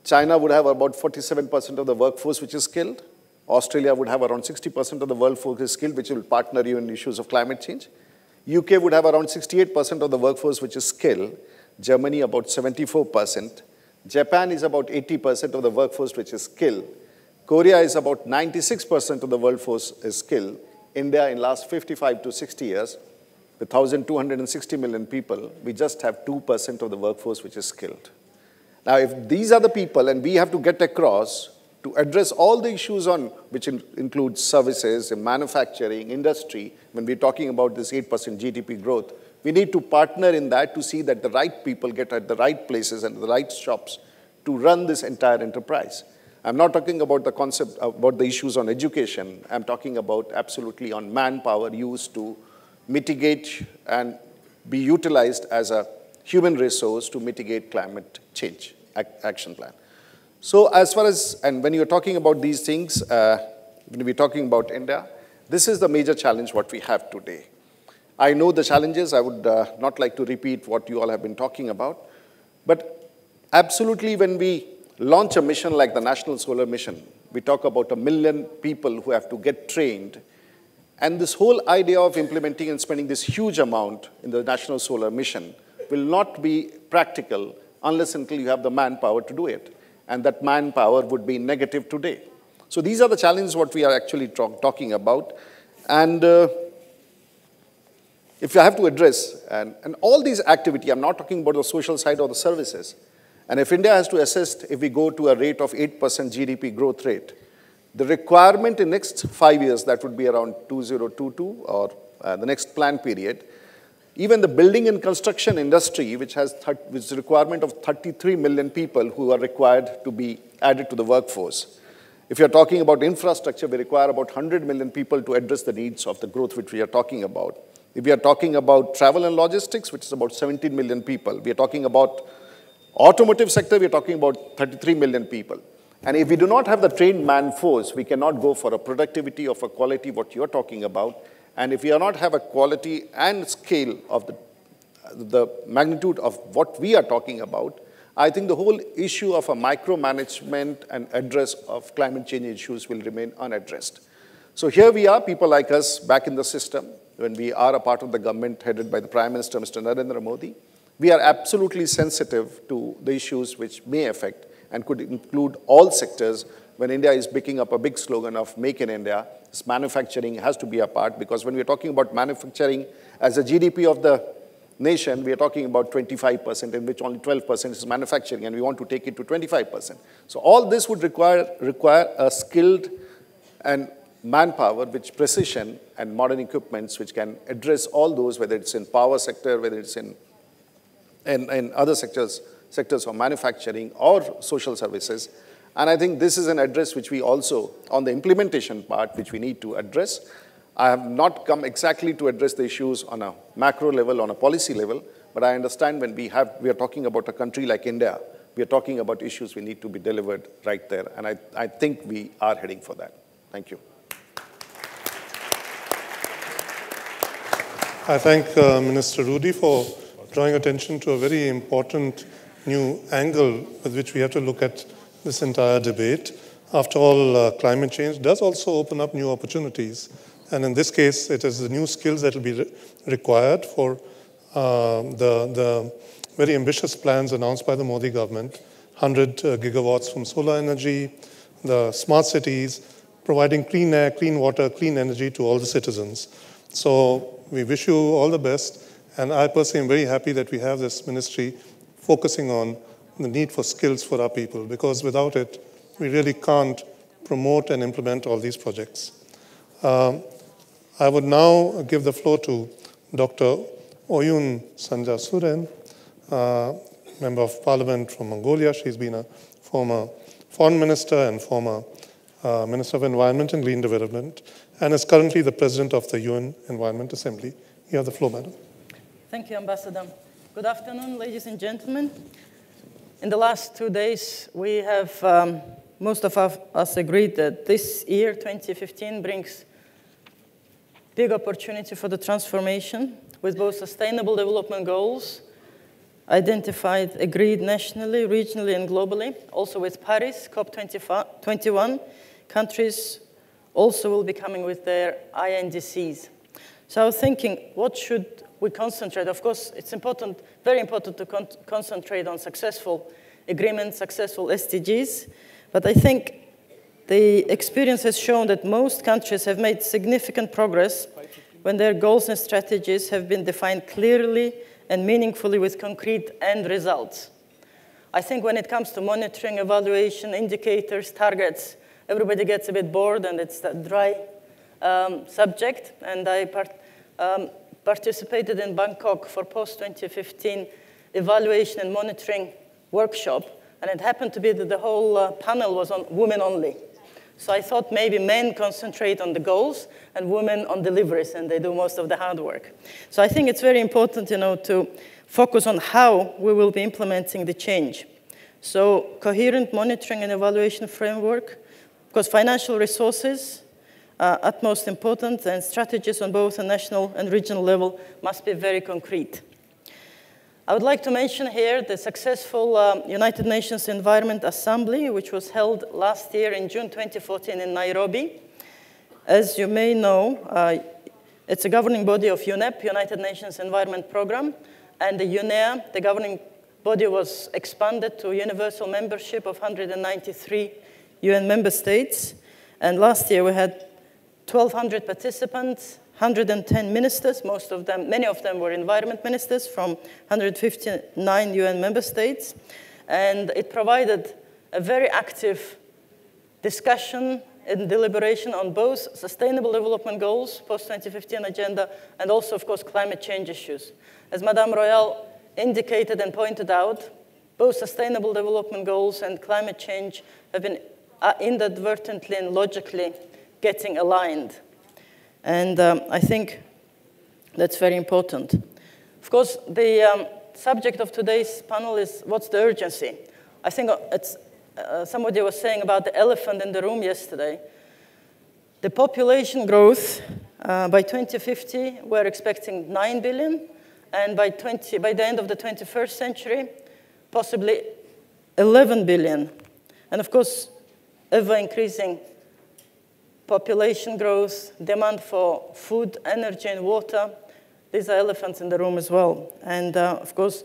J: China would have about 47% of the workforce which is skilled. Australia would have around 60% of the workforce is skilled, which will partner you in issues of climate change. UK would have around 68% of the workforce which is skilled. Germany about 74%. Japan is about 80% of the workforce which is skilled. Korea is about 96% of the workforce is skilled. India in last 55 to 60 years, with 1,260 million people, we just have 2% of the workforce which is skilled. Now, if these are the people, and we have to get across to address all the issues on which include services, manufacturing, industry, when we're talking about this 8% GDP growth, we need to partner in that to see that the right people get at the right places and the right shops to run this entire enterprise. I'm not talking about the concept, about the issues on education. I'm talking about absolutely on manpower used to mitigate and be utilized as a human resource to mitigate climate change action plan. So as far as, and when you're talking about these things, when we're talking about India, this is the major challenge what we have today. I know the challenges. I would not like to repeat what you all have been talking about. But absolutely, when we launch a mission like the National Solar Mission, we talk about 1 million people who have to get trained. And this whole idea of implementing and spending this huge amount in the National Solar Mission will not be practical unless until you have the manpower to do it. And that manpower would be negative today. So these are the challenges what we are actually talking about. And if you have to address, and all these activity, I'm not talking about the social side or the services. And if India has to assist, if we go to a rate of 8% GDP growth rate, the requirement in next 5 years, that would be around 2022 or the next plan period, even the building and construction industry, which has a requirement of 33 million people who are required to be added to the workforce. If you're talking about infrastructure, we require about 100 million people to address the needs of the growth which we are talking about. If we are talking about travel and logistics, which is about 17 million people, we are talking about automotive sector, we are talking about 33 million people. And if we do not have the trained man force, we cannot go for a productivity of a quality what you're talking about. And if we do not have a quality and scale of the magnitude of what we are talking about, I think the whole issue of a micromanagement and address of climate change issues will remain unaddressed. So here we are, people like us back in the system, when we are a part of the government headed by the Prime Minister, Mr. Narendra Modi. We are absolutely sensitive to the issues which may affect and could include all sectors. When India is picking up a big slogan of Make in India, this manufacturing has to be a part, because when we're talking about manufacturing as a GDP of the nation, we are talking about 25%, in which only 12% is manufacturing, and we want to take it to 25%. So all this would require a skilled and manpower, which precision and modern equipments, which can address all those, whether it's in power sector, whether it's in other sectors of manufacturing or social services. And I think this is an address which we also, on the implementation part, which we need to address. I have not come exactly to address the issues on a macro level, on a policy level, but I understand when we are talking about a country like India, we are talking about issues we need to be delivered right there. And I think we are heading for that. Thank you.
B: I thank Minister Rudy for drawing attention to a very important new angle with which we have to look at this entire debate. After all, climate change does also open up new opportunities. And in this case, it is the new skills that will be required for the very ambitious plans announced by the Modi government, 100 gigawatts from solar energy, the smart cities, providing clean air, clean water, clean energy to all the citizens. So we wish you all the best. And I personally am very happy that we have this ministry focusing on the need for skills for our people, because without it, we really can't promote and implement all these projects. I would now give the floor to Dr. Oyun Sanjasuren, Member of Parliament from Mongolia. She's been a former foreign minister and former Minister of Environment and Green Development, and is currently the President of the UN Environment Assembly. You have the floor, Madam.
K: Thank you, Ambassador. Good afternoon, ladies and gentlemen. In the last 2 days, we have, most of us agreed that this year, 2015, brings big opportunity for the transformation, with both sustainable development goals identified, agreed nationally, regionally, and globally. Also with Paris, COP21, countries also will be coming with their INDCs. So I was thinking, what should we concentrate? Of course, it's important, very important to concentrate on successful agreements, successful SDGs, but I think the experience has shown that most countries have made significant progress when their goals and strategies have been defined clearly and meaningfully with concrete end results. I think when it comes to monitoring, evaluation, indicators, targets, everybody gets a bit bored and it's a dry subject. And I participated in Bangkok for post-2015 evaluation and monitoring workshop, and it happened to be that the whole panel was on women only. So I thought maybe men concentrate on the goals and women on deliveries, and they do most of the hard work. So I think it's very important, to focus on how we will be implementing the change. So coherent monitoring and evaluation framework, because financial resources are utmost important, and strategies on both a national and regional level must be very concrete. I would like to mention here the successful United Nations Environment Assembly, which was held last year in June 2014 in Nairobi. As you may know, it's a governing body of UNEP, United Nations Environment Programme, and the UNEA, the governing body, was expanded to universal membership of 193 UN member states. And last year we had 1,200 participants, 110 ministers, many of them were environment ministers from 159 UN member states. And it provided a very active discussion and deliberation on both sustainable development goals, post-2015 agenda, and also, of course, climate change issues. As Madame Royal indicated and pointed out, both sustainable development goals and climate change have been are inadvertently and logically getting aligned. And I think that's very important. Of course, the subject of today's panel is what's the urgency? I think it's, somebody was saying about the elephant in the room yesterday. The population growth by 2050, we're expecting 9 billion, and by the end of the 21st century, possibly 11 billion. And of course, ever-increasing population growth, demand for food, energy, and water. These are elephants in the room as well. And of course,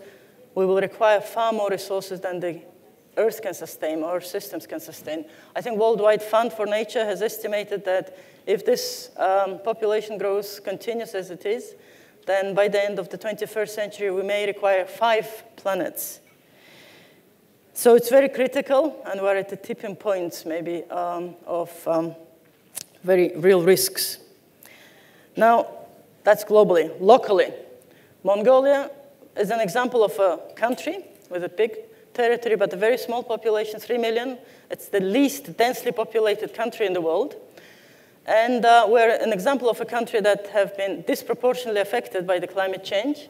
K: we will require far more resources than the Earth can sustain, or systems can sustain. I think Worldwide Fund for Nature has estimated that if this population growth continues as it is, then by the end of the 21st century, we may require 5 planets. So it's very critical, and we're at the tipping point, maybe, of very real risks. Now, that's globally. Locally, Mongolia is an example of a country with a big territory, but a very small population, 3 million. It's the least densely populated country in the world. And we're an example of a country that have been disproportionately affected by the climate change.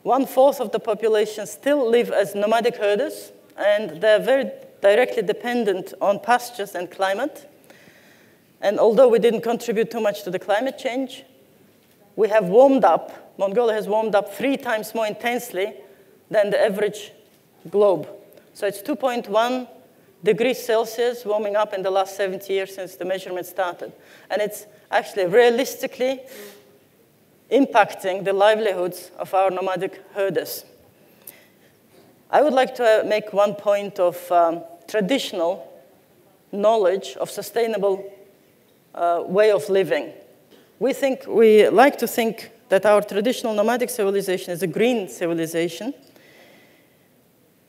K: 1/4 of the population still live as nomadic herders, and they're very directly dependent on pastures and climate. And although we didn't contribute too much to the climate change, we have warmed up, Mongolia has warmed up 3 times more intensely than the average globe. So it's 2.1 degrees Celsius warming up in the last 70 years since the measurement started. And it's actually realistically impacting the livelihoods of our nomadic herders. I would like to make one point of traditional knowledge of sustainable way of living. We like to think that our traditional nomadic civilization is a green civilization.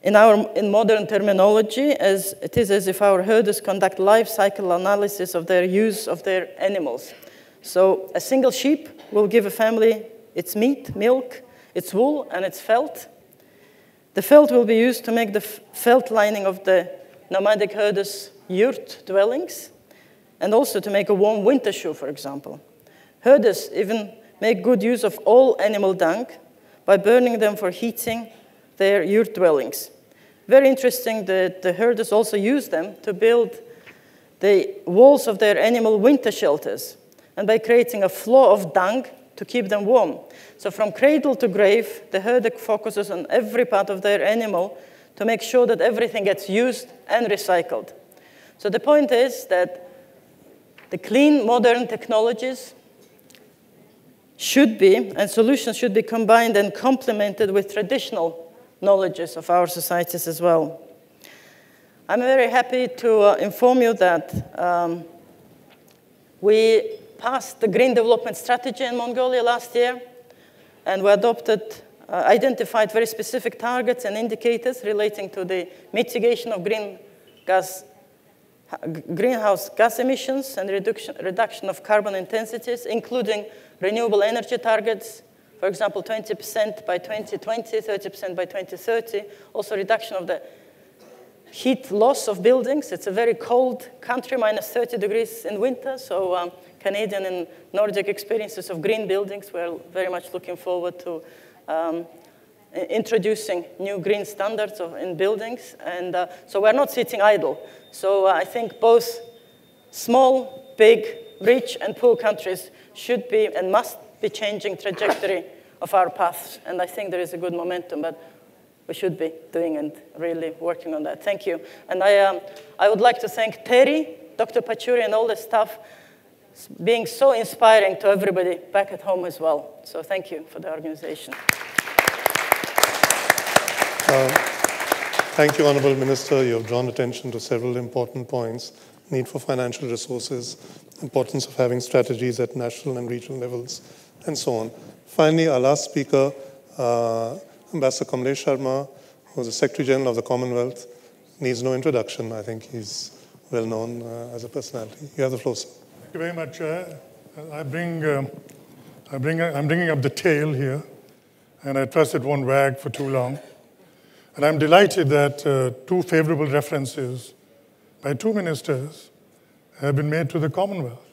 K: In modern terminology, as it is as if our herders conduct life cycle analysis of their use of their animals. So a single sheep will give a family its meat, milk, its wool, and its felt. The felt will be used to make the felt lining of the nomadic herders' yurt dwellings, and also to make a warm winter shoe, for example. Herders even make good use of all animal dung by burning them for heating their yurt dwellings. Very interesting that the herders also use them to build the walls of their animal winter shelters, and by creating a floor of dung to keep them warm. So from cradle to grave, the herder focuses on every part of their animal to make sure that everything gets used and recycled. So the point is that the clean, modern technologies should be, and solutions should be combined and complemented with traditional knowledges of our societies as well. I'm very happy to inform you that we passed the Green Development Strategy in Mongolia last year, and we identified very specific targets and indicators relating to the mitigation of greenhouse gas emissions and reduction of carbon intensities, including renewable energy targets, for example, 20% by 2020, 30% by 2030, also reduction of the heat loss of buildings. It's a very cold country, minus 30 degrees in winter, so Canadian and Nordic experiences of green buildings, we're very much looking forward to introducing new green standards in buildings. And so we're not sitting idle. So I think both small, big, rich, and poor countries should be and must be changing trajectory of our paths. And I think there is a good momentum, but we should be doing and really working on that. Thank you. And I would like to thank TERI, Dr. Pachuri, and all the staff being so inspiring to everybody back at home as well. So thank you for the organization.
B: Thank you, Honorable Minister. You have drawn attention to several important points: need for financial resources, importance of having strategies at national and regional levels, and so on. Finally, our last speaker, Ambassador Kamlesh Sharma, who is the Secretary General of the Commonwealth, needs no introduction. I think he's well known as a personality. You have the floor, sir.
L: Thank you very much. I'm bringing up the tail here, and I trust it won't wag for too long. And I'm delighted that 2 favorable references by 2 ministers have been made to the Commonwealth.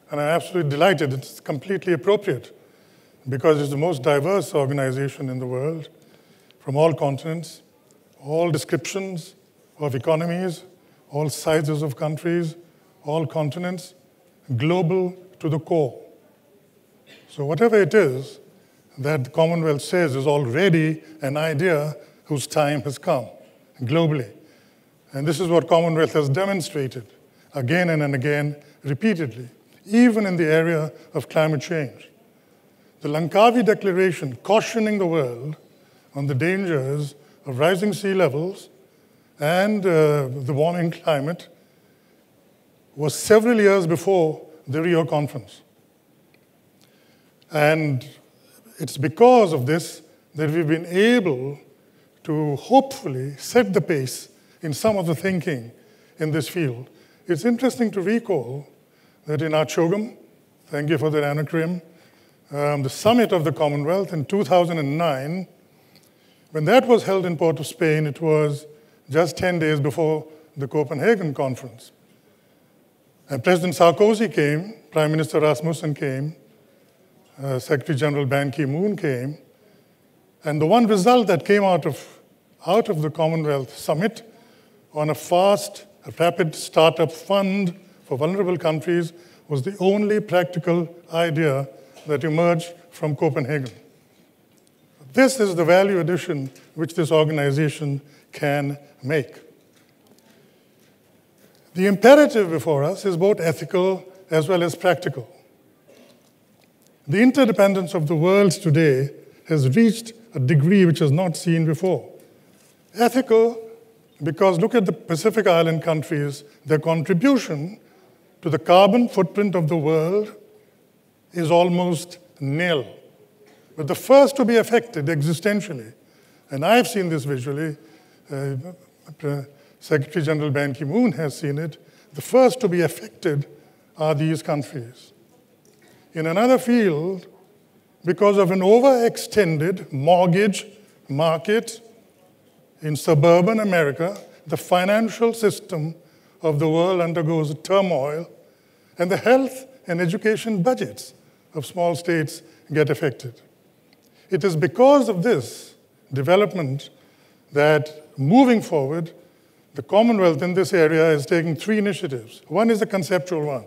L: And I'm absolutely delighted. It's completely appropriate because it's the most diverse organization in the world from all continents, all descriptions of economies, all sizes of countries, all continents, global to the core. So whatever it is that the Commonwealth says is already an idea whose time has come globally. And this is what Commonwealth has demonstrated again and again, repeatedly, even in the area of climate change. The Langkawi Declaration cautioning the world on the dangers of rising sea levels and the warming climate was several years before the Rio conference. And it's because of this that we've been able to hopefully set the pace in some of the thinking in this field. It's interesting to recall that in Achogam, thank you for the acronym, the summit of the Commonwealth in 2009, when that was held in Port of Spain, it was just 10 days before the Copenhagen conference. And President Sarkozy came, Prime Minister Rasmussen came, Secretary General Ban Ki-moon came, and the one result that came out of the Commonwealth Summit on a fast, rapid startup fund for vulnerable countries was the only practical idea that emerged from Copenhagen. This is the value addition which this organization can make. The imperative before us is both ethical as well as practical. The interdependence of the world today has reached a degree which is not seen before. Ethical, because look at the Pacific Island countries, their contribution to the carbon footprint of the world is almost nil. But the first to be affected existentially, and I've seen this visually, Secretary General Ban Ki-moon has seen it, the first to be affected are these countries. In another field, because of an overextended mortgage market in suburban America, the financial system of the world undergoes turmoil, and the health and education budgets of small states get affected. It is because of this development that moving forward, the Commonwealth in this area is taking 3 initiatives. One is the conceptual one.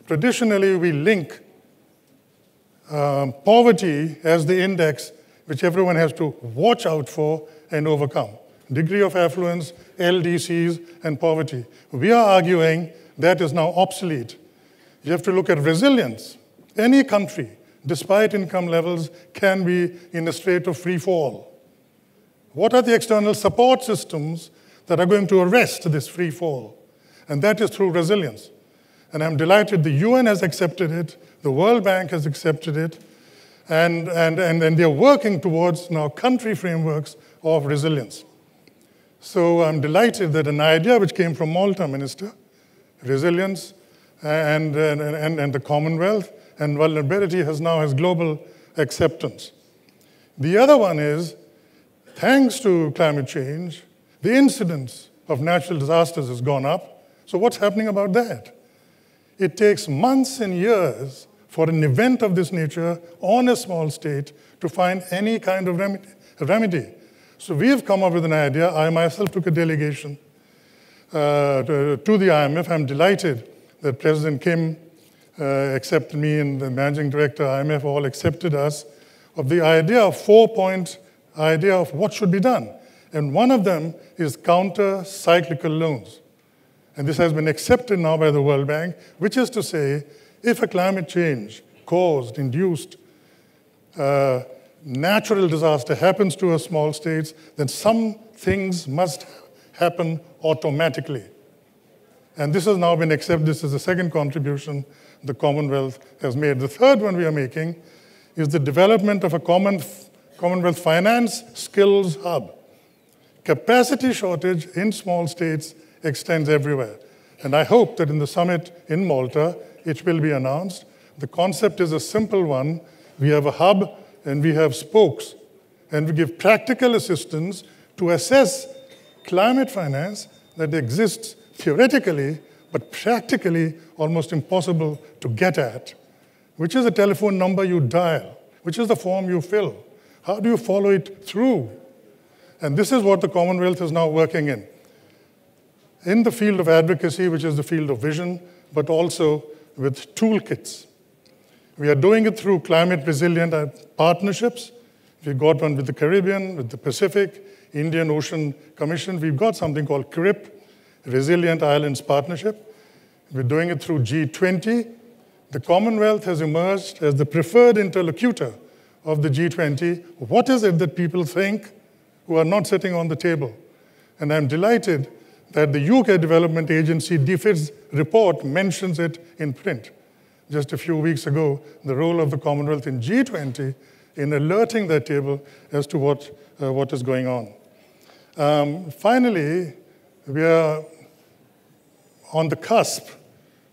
L: Traditionally, we link poverty as the index which everyone has to watch out for and overcome. Degree of affluence, LDCs, and poverty. We are arguing that is now obsolete. You have to look at resilience. Any country, despite income levels, can be in a state of free fall. What are the external support systems that are going to arrest this free fall? And that is through resilience. And I'm delighted the UN has accepted it, the World Bank has accepted it, and they're working towards now country frameworks of resilience. So I'm delighted that an idea which came from Malta, Minister, resilience and the Commonwealth and vulnerability has global acceptance. The other one is, thanks to climate change, the incidence of natural disasters has gone up. So what's happening about that? It takes months and years for an event of this nature on a small state to find any kind of remedy. So we've come up with an idea. I myself took a delegation to the IMF. I'm delighted that President Kim accepted me and the Managing Director, IMF, all accepted us, of the idea of 4-point idea of what should be done. And one of them is counter-cyclical loans. And this has been accepted now by the World Bank, which is to say, if a climate change caused, induced, natural disaster happens to a small state, then some things must happen automatically. And this has now been accepted. This is the second contribution the Commonwealth has made. The third one we are making is the development of a Commonwealth Finance Skills Hub. Capacity shortage in small states extends everywhere. And I hope that in the summit in Malta, it will be announced. The concept is a simple one. We have a hub and we have spokes. And we give practical assistance to assess climate finance that exists theoretically, but practically almost impossible to get at. Which is the telephone number you dial? Which is the form you fill? How do you follow it through? And this is what the Commonwealth is now working in the field of advocacy, which is the field of vision, but also with toolkits. We are doing it through climate resilient partnerships. We've got one with the Caribbean, with the Pacific, Indian Ocean Commission. We've got something called CRIP, Resilient Islands Partnership. We're doing it through G20. The Commonwealth has emerged as the preferred interlocutor of the G20. What is it that people think who are not sitting on the table? And I'm delighted that the UK Development Agency DFID's report mentions it in print. Just a few weeks ago, the role of the Commonwealth in G20 in alerting that table as to what is going on. Finally, we are on the cusp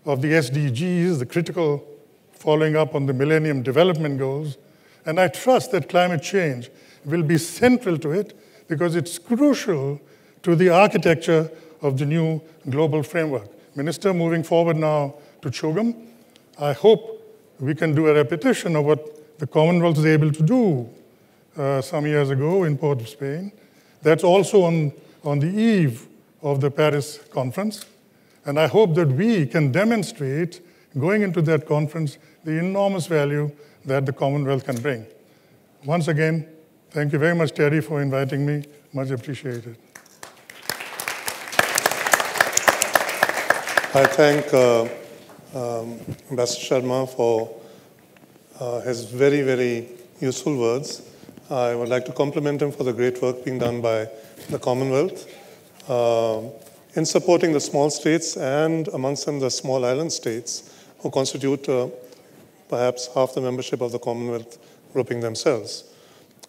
L: of the SDGs, the critical following up on the Millennium Development Goals, and I trust that climate change will be central to it because it's crucial to the architecture of the new global framework. Minister, moving forward now to CHOGM, I hope we can do a repetition of what the Commonwealth was able to do some years ago in Port of Spain. That's also on the eve of the Paris conference. And I hope that we can demonstrate, going into that conference, the enormous value that the Commonwealth can bring. Once again, thank you very much, TERI, for inviting me. Much appreciated.
B: I thank Ambassador Sharma for his very, very useful words. I would like to compliment him for the great work being done by the Commonwealth in supporting the small states and amongst them the small island states who constitute perhaps half the membership of the Commonwealth grouping themselves.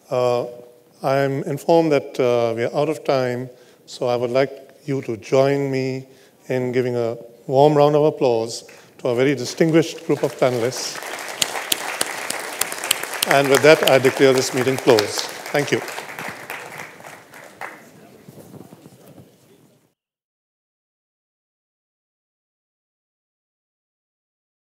B: I'm informed that we are out of time, so I would like you to join me in giving a warm round of applause to a very distinguished group of panelists. And with that, I declare this meeting closed. Thank you.